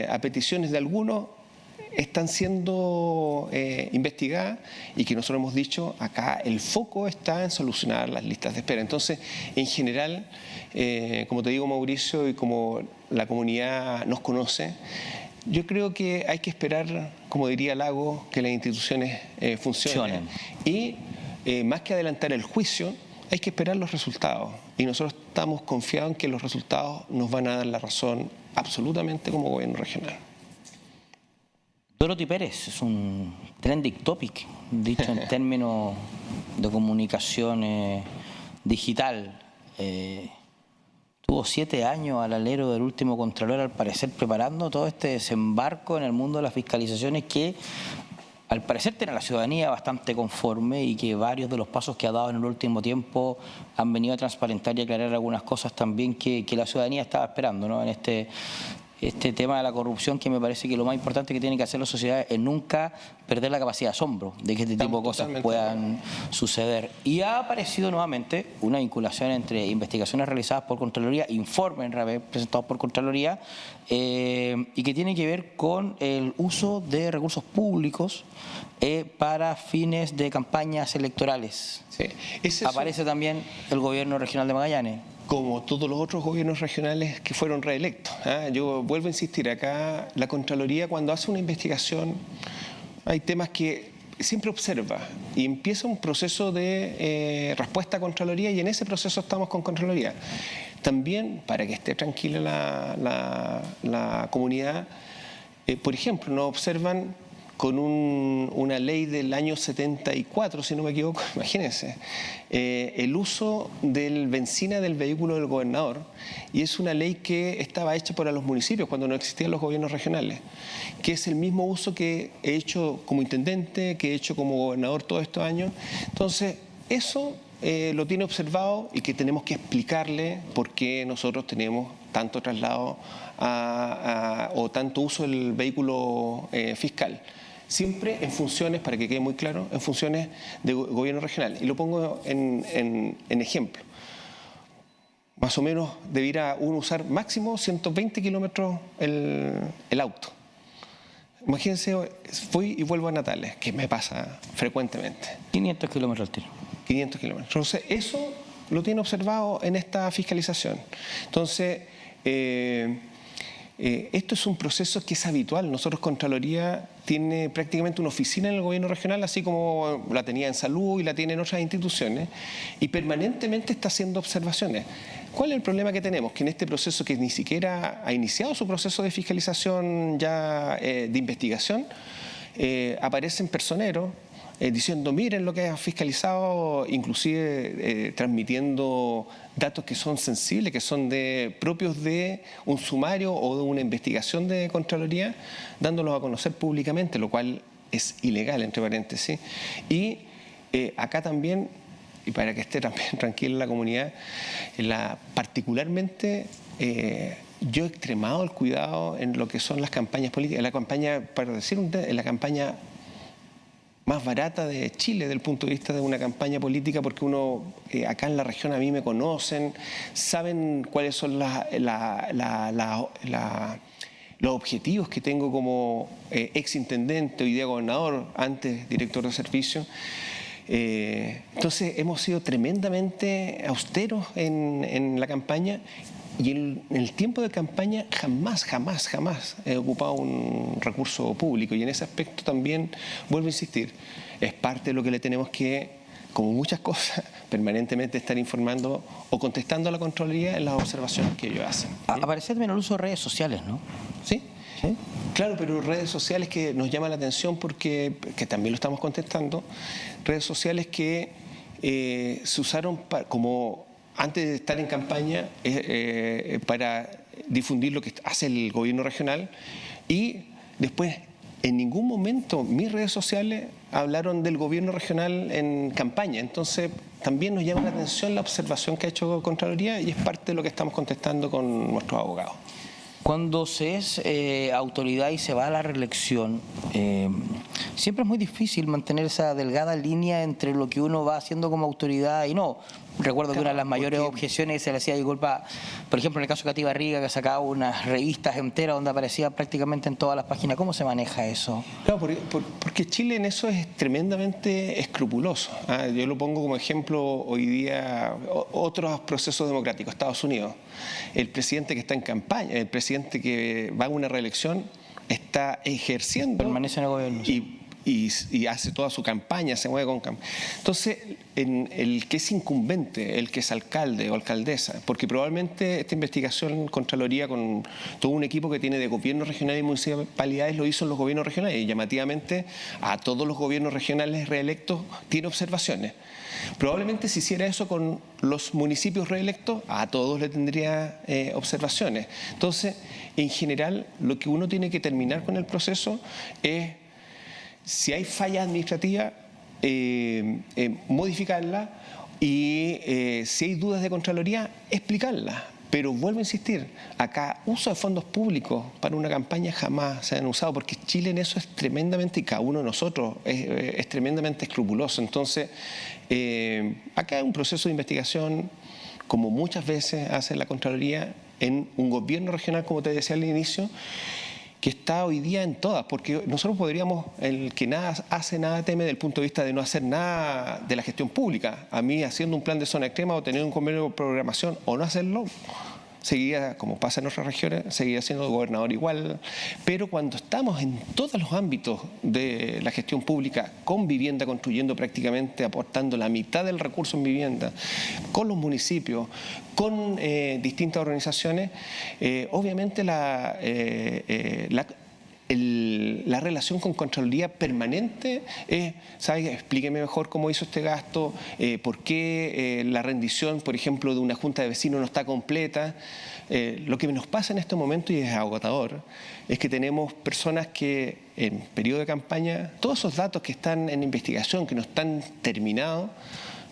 [SPEAKER 2] a peticiones de algunos, están siendo investigadas y que nosotros hemos dicho acá el foco está en solucionar las listas de espera. Entonces, en general, como te digo, Mauricio, y como la comunidad nos conoce, yo creo que hay que esperar, como diría Lago, que las instituciones funcionen. Y más que adelantar el juicio, hay que esperar los resultados. Y nosotros estamos confiados en que los resultados nos van a dar la razón absolutamente como gobierno regional.
[SPEAKER 1] Dorothy Pérez es un trending topic, dicho en términos de comunicación digital. Tuvo 7 años al alero del último Contralor, al parecer, preparando todo este desembarco en el mundo de las fiscalizaciones que, al parecer, tiene a la ciudadanía bastante conforme y que varios de los pasos que ha dado en el último tiempo han venido a transparentar y aclarar algunas cosas también que la ciudadanía estaba esperando, ¿no? En este tema de la corrupción, que me parece que lo más importante que tiene que hacer la sociedad es nunca perder la capacidad de asombro de que este tipo de cosas puedan suceder. Y ha aparecido nuevamente una vinculación entre investigaciones realizadas por Contraloría, informes presentados por Contraloría, y que tiene que ver con el uso de recursos públicos para fines de campañas electorales. Sí. Aparece también el gobierno regional de Magallanes.
[SPEAKER 2] Como todos los otros gobiernos regionales que fueron reelectos. Yo vuelvo a insistir, acá la Contraloría, cuando hace una investigación, hay temas que siempre observa y empieza un proceso de respuesta a Contraloría, y en ese proceso estamos con Contraloría. También, para que esté tranquila la comunidad, por ejemplo, nos observan con una ley del año 74, si no me equivoco, imagínense, el uso del benzina del vehículo del gobernador, y es una ley que estaba hecha para los municipios cuando no existían los gobiernos regionales, que es el mismo uso que he hecho como intendente, que he hecho como gobernador todos estos años. Entonces, eso lo tiene observado, y que tenemos que explicarle por qué nosotros tenemos tanto traslado o tanto uso del vehículo fiscal. Siempre en funciones, para que quede muy claro, en funciones de gobierno regional. Y lo pongo en ejemplo. Más o menos debiera uno usar máximo 120 kilómetros el auto. Imagínense, voy y vuelvo a Natales, que me pasa frecuentemente.
[SPEAKER 1] 500 kilómetros al tiro.
[SPEAKER 2] 500 kilómetros. Entonces, eso lo tiene observado en esta fiscalización. Entonces, esto es un proceso que es habitual. Nosotros, Contraloría, tiene prácticamente una oficina en el gobierno regional, así como la tenía en salud y la tiene en otras instituciones, y permanentemente está haciendo observaciones. ¿Cuál es el problema que tenemos? Que en este proceso, que ni siquiera ha iniciado su proceso de fiscalización ya de investigación, aparecen personeros diciendo, miren lo que ha fiscalizado, inclusive transmitiendo datos que son sensibles, que son propios de un sumario o de una investigación de Contraloría, dándolos a conocer públicamente, lo cual es ilegal, entre paréntesis. Y acá también, y para que esté también tranquila la comunidad, particularmente yo he extremado el cuidado en lo que son las campañas políticas, en la campaña más barata de Chile desde el punto de vista de una campaña política, porque uno acá en la región, a mí me conocen, saben cuáles son los objetivos que tengo como exintendente, hoy día gobernador, antes director de servicio. Entonces hemos sido tremendamente austeros en la campaña, y en el tiempo de campaña jamás he ocupado un recurso público, y en ese aspecto también, vuelvo a insistir, es parte de lo que le tenemos que, como muchas cosas, permanentemente estar informando o contestando a la Contraloría en las observaciones que ellos hacen.
[SPEAKER 1] Aparece también el uso de redes sociales, ¿no?
[SPEAKER 2] Sí. ¿Sí? Claro, pero redes sociales que nos llaman la atención, porque que también lo estamos contestando, redes sociales que se usaron como antes de estar en campaña para difundir lo que hace el gobierno regional, y después en ningún momento mis redes sociales hablaron del gobierno regional en campaña. Entonces también nos llama la atención la observación que ha hecho Contraloría, y es parte de lo que estamos contestando con nuestros abogados.
[SPEAKER 1] Cuando se es autoridad y se va a la reelección, Siempre es muy difícil mantener esa delgada línea entre lo que uno va haciendo como autoridad y no. Recuerdo que una de las mayores objeciones se le hacía disculpa, por ejemplo, en el caso de Katy Barriga, que sacaba unas revistas enteras donde aparecía prácticamente en todas las páginas. ¿Cómo se maneja eso?
[SPEAKER 2] Claro, porque Chile en eso es tremendamente escrupuloso. Yo lo pongo como ejemplo hoy día otros procesos democráticos. Estados Unidos, el presidente que está en campaña, el presidente que va a una reelección, está ejerciendo.
[SPEAKER 1] Permanece en el gobierno.
[SPEAKER 2] Y hace toda su campaña, se mueve con campaña. Entonces, el que es incumbente, el que es alcalde o alcaldesa, porque probablemente esta investigación Contraloría con todo un equipo que tiene de gobiernos regionales y municipalidades lo hizo en los gobiernos regionales y llamativamente a todos los gobiernos regionales reelectos tiene observaciones. Probablemente si hiciera eso con los municipios reelectos, a todos le tendría observaciones. Entonces, en general, lo que uno tiene que terminar con el proceso es, si hay falla administrativa, modificarla y si hay dudas de Contraloría, explicarlas. Pero vuelvo a insistir, acá uso de fondos públicos para una campaña jamás se han usado, porque Chile en eso es tremendamente, y cada uno de nosotros es tremendamente escrupuloso. Entonces, acá hay un proceso de investigación, como muchas veces hace la Contraloría, en un gobierno regional, como te decía al inicio, que está hoy día en todas, porque nosotros podríamos, el que nada hace, nada teme, desde el punto de vista de no hacer nada de la gestión pública. A mí, haciendo un plan de zona extrema o tener un convenio de programación o no hacerlo, seguiría, como pasa en otras regiones, seguiría siendo gobernador igual. Pero cuando estamos en todos los ámbitos de la gestión pública, con vivienda, construyendo prácticamente, aportando la mitad del recurso en vivienda, con los municipios, con distintas organizaciones, obviamente la relación con Contraloría permanente es, ¿sabes? Explíqueme mejor cómo hizo este gasto, por qué la rendición, por ejemplo, de una junta de vecinos no está completa. Lo que nos pasa en este momento, y es agotador, es que tenemos personas que en periodo de campaña, todos esos datos que están en investigación, que no están terminados,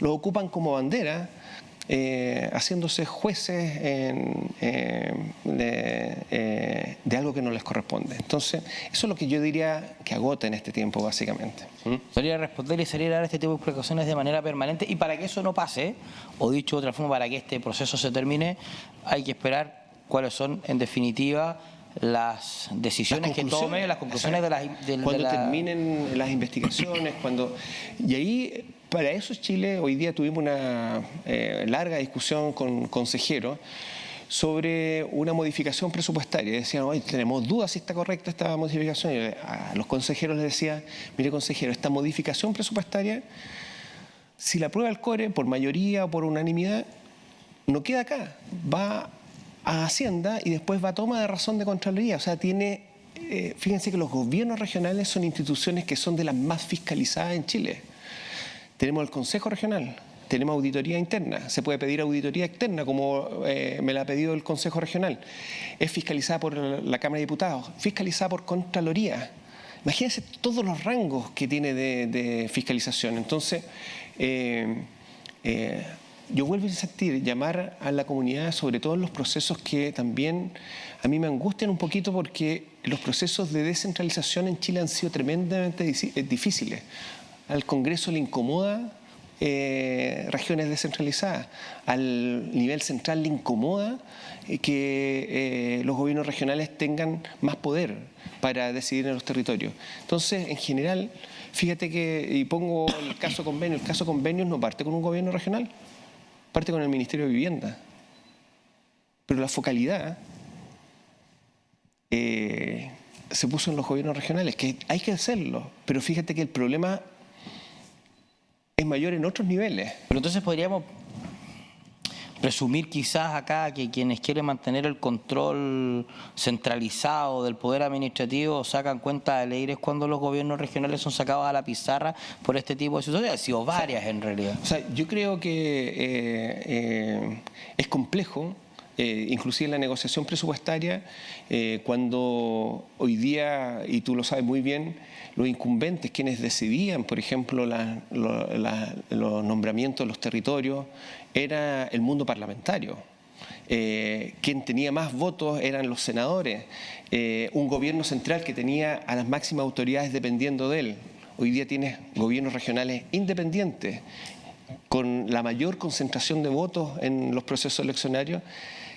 [SPEAKER 2] los ocupan como bandera, haciéndose jueces de algo que no les corresponde. Entonces, eso es lo que yo diría que agota en este tiempo, básicamente.
[SPEAKER 1] Salir a responder y salir a dar este tipo de explicaciones de manera permanente, y para que eso no pase, o dicho de otra forma, para que este proceso se termine, hay que esperar cuáles son, en definitiva, las decisiones que tome, las conclusiones
[SPEAKER 2] cuando terminen las investigaciones, y ahí, para eso Chile, hoy día tuvimos una larga discusión con consejeros sobre una modificación presupuestaria. Decían, hoy tenemos dudas si está correcta esta modificación. Y a los consejeros les decía, mire consejero, esta modificación presupuestaria, si la aprueba el CORE por mayoría o por unanimidad, no queda acá, va a Hacienda y después va a toma de razón de Contraloría. O sea, fíjense que los gobiernos regionales son instituciones que son de las más fiscalizadas en Chile. Tenemos el Consejo Regional, tenemos auditoría interna, se puede pedir auditoría externa, como me la ha pedido el Consejo Regional. Es fiscalizada por la Cámara de Diputados, fiscalizada por Contraloría. Imagínense todos los rangos que tiene de fiscalización. Entonces, yo vuelvo a insistir, llamar a la comunidad, sobre todo en los procesos que también a mí me angustian un poquito, porque los procesos de descentralización en Chile han sido tremendamente difíciles. Al Congreso le incomoda regiones descentralizadas, al nivel central le incomoda que los gobiernos regionales tengan más poder para decidir en los territorios. Entonces, en general, fíjate que, y pongo el caso convenios no parte con un gobierno regional, parte con el Ministerio de Vivienda. Pero la focalidad se puso en los gobiernos regionales, que hay que hacerlo, pero fíjate que el problema es mayor en otros niveles.
[SPEAKER 1] Pero entonces podríamos presumir quizás acá que quienes quieren mantener el control centralizado del poder administrativo sacan cuenta de leires cuando los gobiernos regionales son sacados a la pizarra por este tipo de situaciones. Han sido varias en realidad.
[SPEAKER 2] O sea, yo creo que es complejo, inclusive en la negociación presupuestaria, cuando hoy día, y tú lo sabes muy bien, los incumbentes, quienes decidían, por ejemplo, los nombramientos de los territorios, era el mundo parlamentario. quien tenía más votos eran los senadores, un gobierno central que tenía a las máximas autoridades dependiendo de él. Hoy día tienes gobiernos regionales independientes, con la mayor concentración de votos en los procesos eleccionarios.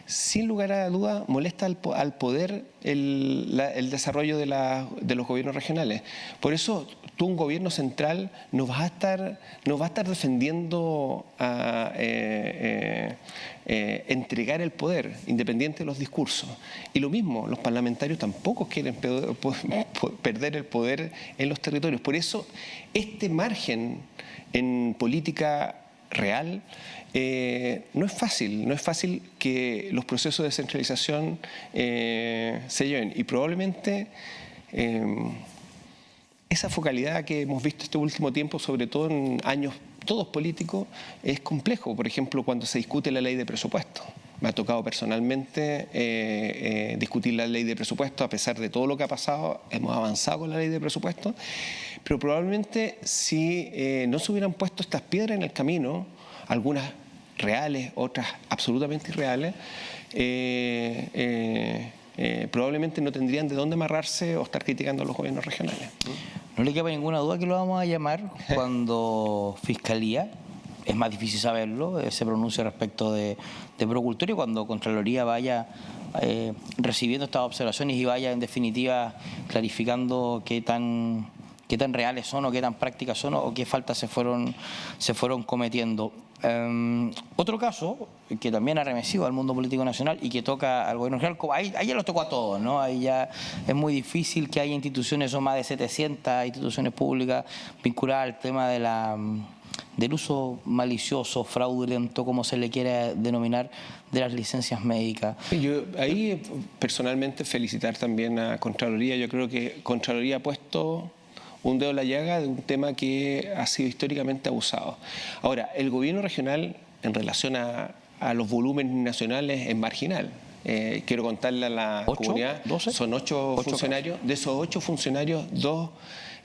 [SPEAKER 2] Sin lugar a duda, molesta al poder el desarrollo de los gobiernos regionales. Por eso, tú, un gobierno central, no vas a estar defendiendo entregar el poder, independiente de los discursos. Y lo mismo, los parlamentarios tampoco quieren perder el poder en los territorios. Por eso, este margen en política real no es fácil que los procesos de descentralización se lleven, y probablemente esa focalidad que hemos visto este último tiempo, sobre todo en años todos políticos, es complejo. Por ejemplo, cuando se discute la ley de presupuesto. Me ha tocado personalmente discutir la ley de presupuesto. A pesar de todo lo que ha pasado, hemos avanzado con la ley de presupuesto, pero probablemente si no se hubieran puesto estas piedras en el camino, algunas reales, otras absolutamente irreales, probablemente no tendrían de dónde amarrarse o estar criticando a los gobiernos regionales.
[SPEAKER 1] No le queda ninguna duda que lo vamos a llamar cuando Fiscalía, es más difícil saberlo, se pronuncie respecto de Procultura, y cuando Contraloría vaya recibiendo estas observaciones y vaya en definitiva clarificando qué tan reales son o qué tan prácticas son o qué faltas se fueron cometiendo. Otro caso que también ha remecido al mundo político nacional y que toca al gobierno regional, ahí ya los tocó a todos, ¿no? Ahí ya es muy difícil que haya instituciones, son más de 700 instituciones públicas vinculadas al tema del uso malicioso, fraudulento, como se le quiera denominar, de las licencias médicas.
[SPEAKER 2] Yo ahí personalmente felicitar también a Contraloría. Yo creo que Contraloría ha puesto un dedo en la llaga de un tema que ha sido históricamente abusado. Ahora, el gobierno regional, en relación a los volúmenes nacionales, es marginal. Quiero contarle a la comunidad,
[SPEAKER 1] 12,
[SPEAKER 2] son 8 funcionarios. Casos. De esos 8 funcionarios, 2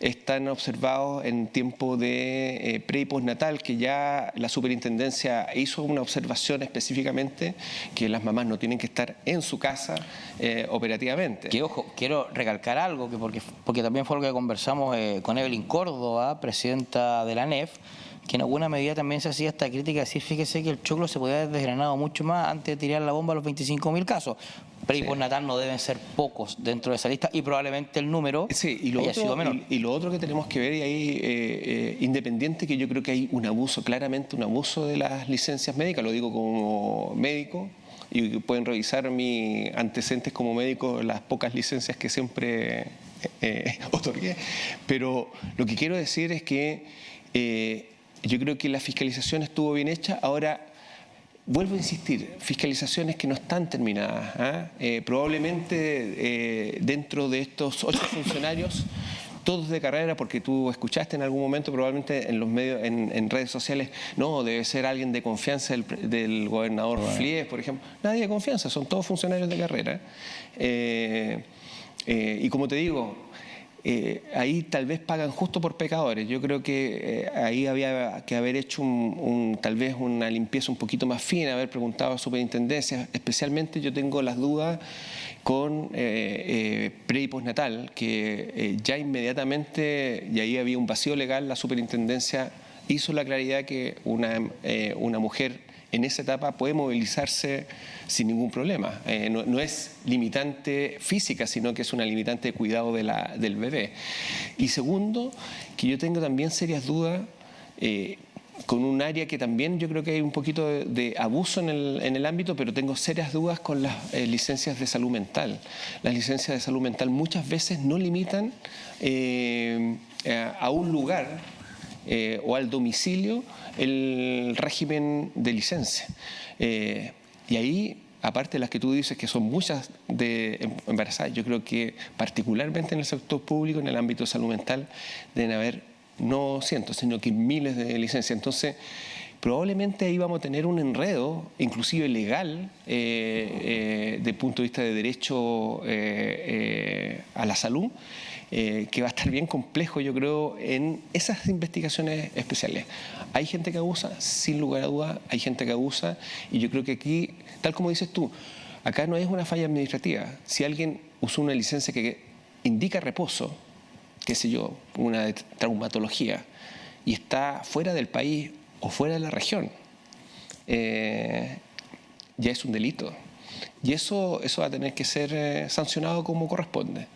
[SPEAKER 2] están observados en tiempo de pre y postnatal, que ya la superintendencia hizo una observación específicamente que las mamás no tienen que estar en su casa operativamente.
[SPEAKER 1] Que ojo, quiero recalcar algo, porque también fue lo que conversamos con Evelyn Córdoba, presidenta de la ANEF, que en alguna medida también se hacía esta crítica, decir, fíjese que el choclo se podía haber desgranado mucho más antes de tirar la bomba a los 25.000 casos. Pre y postnatal no deben ser pocos dentro de esa lista, y probablemente el número haya sido menor.
[SPEAKER 2] Y lo otro que tenemos que ver, y ahí independiente, que yo creo que hay un abuso, claramente un abuso de las licencias médicas, lo digo como médico, y pueden revisar mis antecedentes como médico, las pocas licencias que siempre otorgué. Pero lo que quiero decir es que yo creo que la fiscalización estuvo bien hecha. Ahora, vuelvo a insistir, fiscalizaciones que no están terminadas. Probablemente dentro de estos 8 funcionarios, todos de carrera, porque tú escuchaste en algún momento probablemente en los medios, en redes sociales, no, debe ser alguien de confianza del gobernador Flies, por ejemplo. Nadie de confianza, son todos funcionarios de carrera. Y como te digo, ahí tal vez pagan justo por pecadores. Yo creo que ahí había que haber hecho tal vez una limpieza un poquito más fina, haber preguntado a superintendencias. Especialmente yo tengo las dudas con pre y postnatal, que ya inmediatamente, y ahí había un vacío legal, la superintendencia hizo la claridad que una mujer en esa etapa puede movilizarse sin ningún problema. No es limitante física, sino que es una limitante de cuidado del bebé. Y segundo, que yo tengo también serias dudas con un área que también yo creo que hay un poquito de abuso en el ámbito, pero tengo serias dudas con las licencias de salud mental. Las licencias de salud mental muchas veces no limitan a un lugar o al domicilio el régimen de licencia. Y ahí, aparte de las que tú dices que son muchas de embarazadas, yo creo que particularmente en el sector público, en el ámbito de salud mental, deben haber no cientos, sino que miles de licencias. Entonces, probablemente ahí vamos a tener un enredo, inclusive legal, desde el punto de vista de derecho a la salud, que va a estar bien complejo, yo creo, en esas investigaciones especiales. Hay gente que abusa, sin lugar a dudas, hay gente que abusa, y yo creo que aquí, tal como dices tú, acá no es una falla administrativa. Si alguien usó una licencia que indica reposo, qué sé yo, una de traumatología, y está fuera del país o fuera de la región, ya es un delito. Y eso va a tener que ser sancionado como corresponde.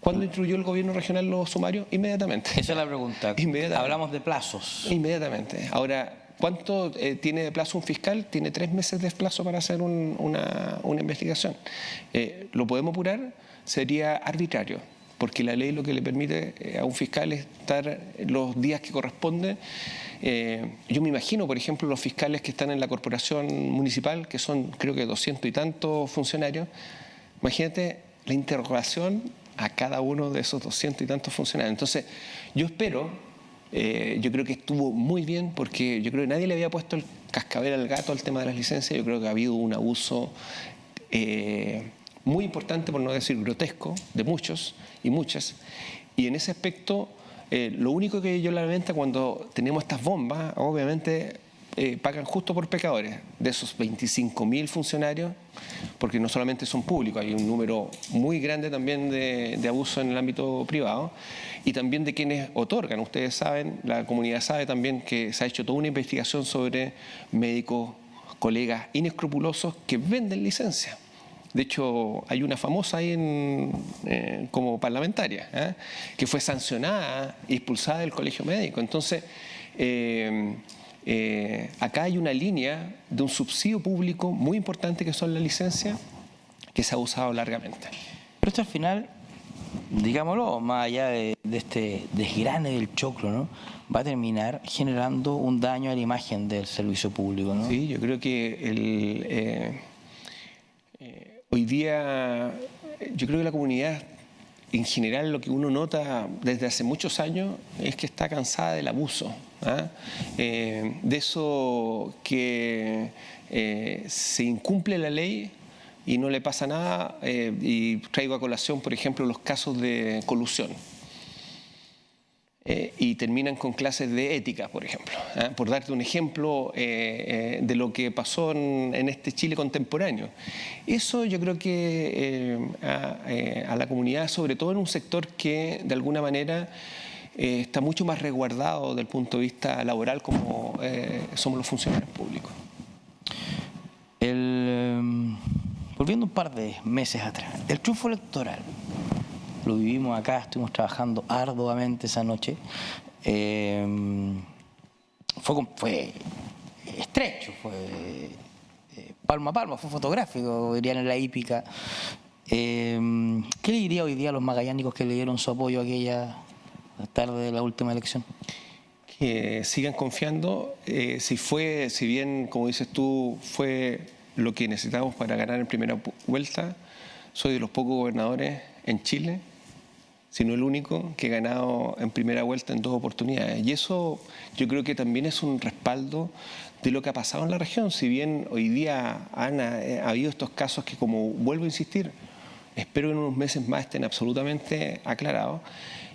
[SPEAKER 2] ¿Cuándo instruyó el gobierno regional los sumarios? Inmediatamente.
[SPEAKER 1] Esa es la pregunta. Hablamos de plazos.
[SPEAKER 2] Inmediatamente. Ahora, ¿cuánto tiene de plazo un fiscal? Tiene 3 meses de plazo para hacer una investigación. ¿Lo podemos apurar? Sería arbitrario, porque la ley lo que le permite a un fiscal es estar los días que corresponden. Yo me imagino, por ejemplo, los fiscales que están en la corporación municipal, que son creo que 200 y tantos funcionarios. Imagínate la interrogación a cada uno de esos 200 y tantos funcionarios. Entonces, yo espero, yo creo que estuvo muy bien, porque yo creo que nadie le había puesto el cascabel al gato al tema de las licencias. Yo creo que ha habido un abuso muy importante, por no decir grotesco, de muchos y muchas. Y en ese aspecto, lo único que yo lamento cuando tenemos estas bombas, obviamente pagan justo por pecadores. De esos 25.000 funcionarios, porque no solamente son públicos, hay un número muy grande también de abuso en el ámbito privado, y también de quienes otorgan. Ustedes saben, la comunidad sabe también que se ha hecho toda una investigación sobre médicos, colegas inescrupulosos que venden licencias. De hecho, hay una famosa ahí como parlamentaria, que fue sancionada y expulsada del colegio médico. Entonces, acá hay una línea de un subsidio público muy importante que son las licencias, que se ha usado largamente.
[SPEAKER 1] Pero esto al final, digámoslo, más allá de este desgrane del choclo, ¿no?, va a terminar generando un daño a la imagen del servicio público, ¿no?
[SPEAKER 2] Sí, yo creo que hoy día, yo creo que la comunidad, en general, lo que uno nota desde hace muchos años es que está cansada del abuso, de eso que se incumple la ley y no le pasa nada, y traigo a colación, por ejemplo, los casos de colusión. Y terminan con clases de ética, por ejemplo. Por darte un ejemplo de lo que pasó en este Chile contemporáneo. Eso yo creo que a la comunidad, sobre todo en un sector que de alguna manera está mucho más resguardado desde el punto de vista laboral, como somos los funcionarios públicos.
[SPEAKER 1] Volviendo un par de meses atrás, el triunfo electoral. Lo vivimos acá, estuvimos trabajando arduamente esa noche. Fue estrecho, fue palmo a palmo, fue fotográfico, dirían en la hípica. ¿Qué le diría hoy día a los magallánicos que le dieron su apoyo aquella tarde de la última elección?
[SPEAKER 2] Que sigan confiando. Si bien, como dices tú, fue lo que necesitamos para ganar en primera vuelta, soy de los pocos gobernadores en Chile, sino el único que ha ganado en primera vuelta en 2 oportunidades. Y eso yo creo que también es un respaldo de lo que ha pasado en la región. Si bien hoy día ha habido estos casos que, como vuelvo a insistir, espero en unos meses más estén absolutamente aclarados,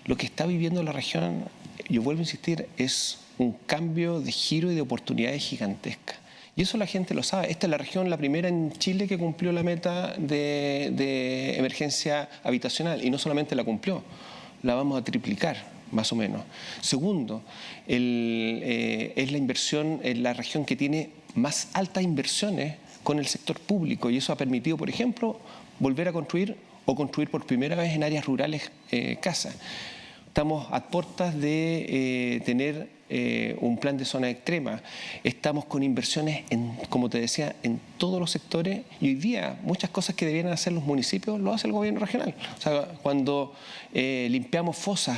[SPEAKER 2] lo que está viviendo la región, yo vuelvo a insistir, es un cambio de giro y de oportunidades gigantescas. Y eso la gente lo sabe. Esta es la región, la primera en Chile que cumplió la meta de emergencia habitacional. Y no solamente la cumplió, la vamos a triplicar, más o menos. Segundo, es la inversión, en la región que tiene más altas inversiones con el sector público. Y eso ha permitido, por ejemplo, volver a construir o construir por primera vez en áreas rurales casas. Estamos a puertas de tener un plan de zona extrema. Estamos con inversiones, como te decía, en todos los sectores. Y hoy día muchas cosas que debieran hacer los municipios lo hace el gobierno regional. O sea, cuando limpiamos fosas,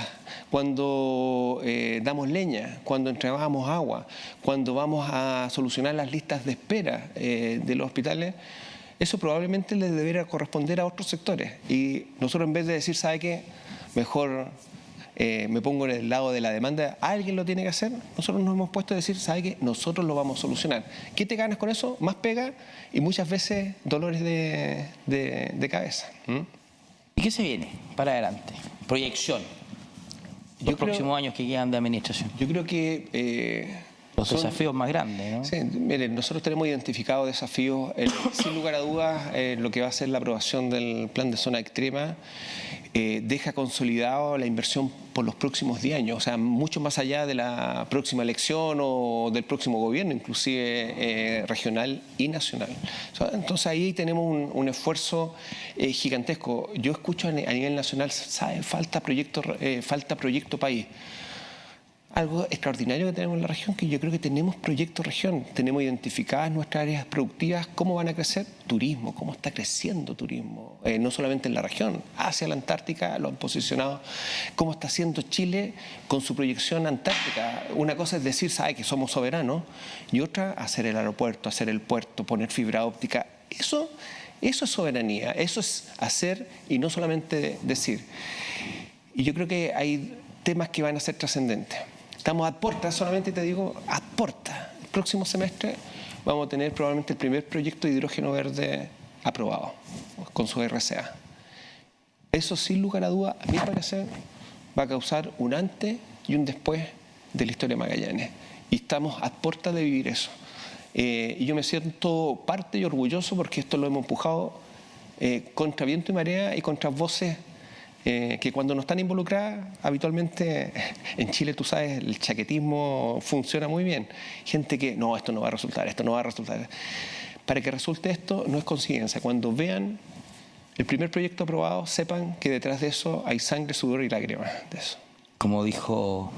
[SPEAKER 2] cuando damos leña, cuando entregamos agua, cuando vamos a solucionar las listas de espera de los hospitales, eso probablemente le debería corresponder a otros sectores. Y nosotros, en vez de decir, ¿sabe qué? Mejor me pongo en el lado de la demanda, alguien lo tiene que hacer. Nosotros nos hemos puesto a decir, ¿sabe qué? Nosotros lo vamos a solucionar. ¿Qué te ganas con eso? Más pega y muchas veces dolores de cabeza.
[SPEAKER 1] ¿Y qué se viene para adelante? Proyección. Los próximos años que quedan de administración.
[SPEAKER 2] Yo creo que
[SPEAKER 1] los desafíos más grandes, ¿no?
[SPEAKER 2] Sí, miren, nosotros tenemos identificados desafíos, sin lugar a dudas, lo que va a ser la aprobación del plan de zona extrema deja consolidado la inversión por los próximos 10 años, o sea, mucho más allá de la próxima elección o del próximo gobierno, inclusive regional y nacional. Entonces ahí tenemos un esfuerzo gigantesco. Yo escucho a nivel nacional, ¿sabe? Falta proyecto país. Algo extraordinario que tenemos en la región, que yo creo que tenemos proyectos región, tenemos identificadas nuestras áreas productivas, cómo van a crecer, turismo, cómo está creciendo turismo, no solamente en la región, hacia la Antártica lo han posicionado, cómo está haciendo Chile con su proyección antártica. Una cosa es decir, sabe que somos soberanos, y otra, hacer el aeropuerto, hacer el puerto, poner fibra óptica, eso es soberanía, eso es hacer y no solamente decir. Y yo creo que hay temas que van a ser trascendentes. Estamos a puertas, solamente te digo, a puertas. El próximo semestre vamos a tener probablemente el primer proyecto de hidrógeno verde aprobado con su RCA. Eso, sin lugar a duda, a mi parecer, va a causar un antes y un después de la historia de Magallanes. Y estamos a puertas de vivir eso. Y yo me siento parte y orgulloso porque esto lo hemos empujado contra viento y marea y contra voces que cuando no están involucradas, habitualmente en Chile, tú sabes, el chaquetismo funciona muy bien. Gente que, no, esto no va a resultar, esto no va a resultar. Para que resulte esto, no es coincidencia. Cuando vean el primer proyecto aprobado, sepan que detrás de eso hay sangre, sudor y lágrimas de eso.
[SPEAKER 1] Como dijo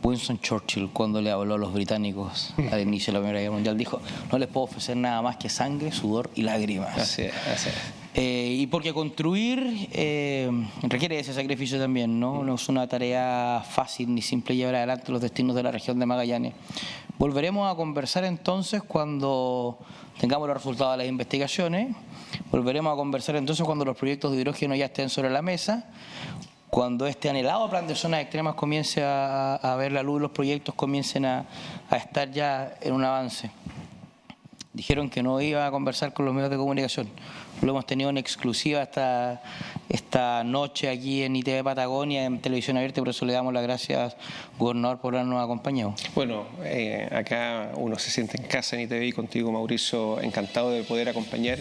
[SPEAKER 1] Winston Churchill cuando le habló a los británicos al inicio de la Primera Guerra Mundial, dijo, no les puedo ofrecer nada más que sangre, sudor y lágrimas.
[SPEAKER 2] Así es, así es.
[SPEAKER 1] Y porque construir requiere ese sacrificio también, ¿no? No es una tarea fácil ni simple llevar adelante los destinos de la región de Magallanes. Volveremos a conversar entonces cuando tengamos los resultados de las investigaciones, volveremos a conversar entonces cuando los proyectos de hidrógeno ya estén sobre la mesa, cuando este anhelado plan de zonas extremas comience a ver la luz, los proyectos comiencen a estar ya en un avance. Dijeron que no iba a conversar con los medios de comunicación. Lo hemos tenido en exclusiva esta noche aquí en ITV Patagonia, en Televisión Abierta, y por eso le damos las gracias, gobernador, por habernos acompañado.
[SPEAKER 2] Bueno, acá uno se siente en casa en ITV y contigo, Mauricio, encantado de poder acompañar.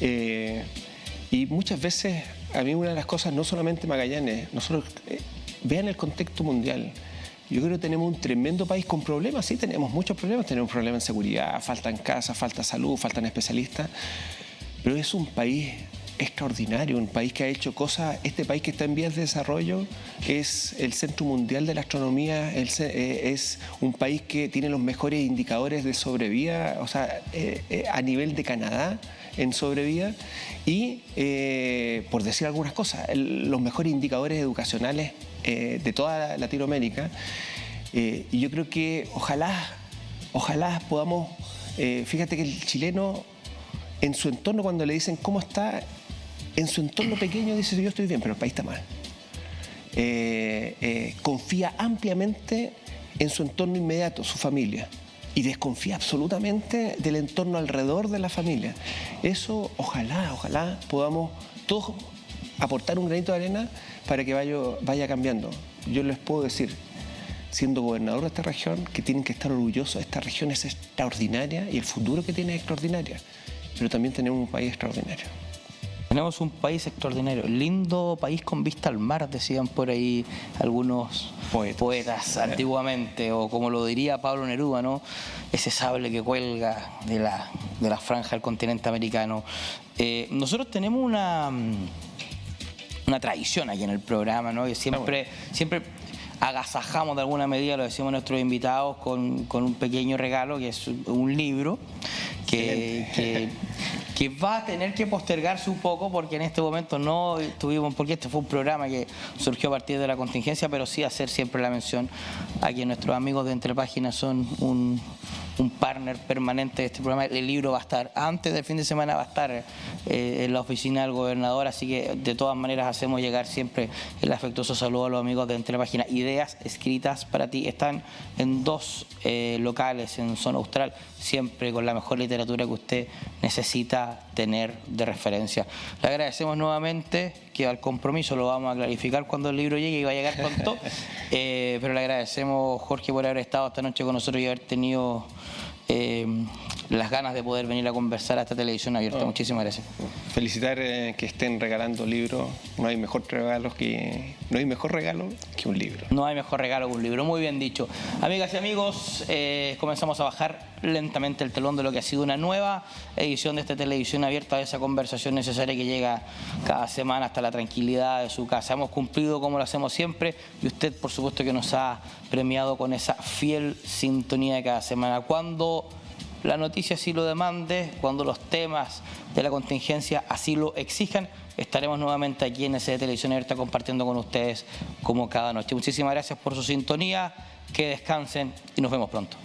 [SPEAKER 2] Y muchas veces, a mí una de las cosas, no solamente Magallanes, nosotros, vean el contexto mundial. Yo creo que tenemos un tremendo país con problemas, sí, tenemos muchos problemas, tenemos problemas en seguridad, faltan casas, falta salud, faltan especialistas, pero es un país extraordinario, un país que ha hecho cosas. Este país que está en vías de desarrollo es el centro mundial de la astronomía, es un país que tiene los mejores indicadores de sobrevida, o sea, a nivel de Canadá en sobrevida, y por decir algunas cosas, los mejores indicadores educacionales de toda Latinoamérica. Y yo creo que ojalá podamos, fíjate que el chileno en su entorno, cuando le dicen cómo está, en su entorno pequeño dice yo estoy bien, pero el país está mal. Confía ampliamente en su entorno inmediato, su familia, y desconfía absolutamente del entorno alrededor de la familia. Eso, ojalá podamos todos aportar un granito de arena para que vaya cambiando. Yo les puedo decir, siendo gobernador de esta región, que tienen que estar orgullosos. Esta región es extraordinaria y el futuro que tiene es extraordinario, pero también tenemos un país extraordinario.
[SPEAKER 1] Tenemos un país extraordinario, lindo país con vista al mar, decían por ahí algunos poetas antiguamente, o como lo diría Pablo Neruda, ¿no? Ese sable que cuelga de la franja del continente americano. Nosotros tenemos una tradición aquí en el programa, ¿no? Que siempre agasajamos de alguna medida, lo decimos a nuestros invitados, con un pequeño regalo, que es un libro que va a tener que postergarse un poco, porque en este momento no tuvimos, porque este fue un programa que surgió a partir de la contingencia, pero sí hacer siempre la mención a que nuestros amigos de Entre Páginas son un partner permanente de este programa. El libro va a estar, antes del fin de semana va a estar en la oficina del gobernador, así que de todas maneras hacemos llegar siempre el afectuoso saludo a los amigos de Entre Páginas. Ideas escritas para ti, están en 2 locales en Zona Austral, siempre con la mejor literatura que usted necesita tener de referencia. Le agradecemos nuevamente que al compromiso lo vamos a clarificar cuando el libro llegue y va a llegar pronto, pero le agradecemos, Jorge, por haber estado esta noche con nosotros y haber tenido las ganas de poder venir a conversar a esta televisión abierta. Muchísimas gracias.
[SPEAKER 2] Felicitar que estén regalando libros. No hay mejor regalo que un libro.
[SPEAKER 1] No hay mejor regalo que un libro, muy bien dicho. Amigas y amigos, comenzamos a bajar lentamente el telón de lo que ha sido una nueva edición de esta televisión abierta, de esa conversación necesaria que llega cada semana hasta la tranquilidad de su casa. Hemos cumplido como lo hacemos siempre y usted, por supuesto, que nos ha premiado con esa fiel sintonía de cada semana. Cuando la noticia así lo demande, cuando los temas de la contingencia así lo exijan, estaremos nuevamente aquí en SD Televisión Abierta compartiendo con ustedes como cada noche. Muchísimas gracias por su sintonía, que descansen y nos vemos pronto.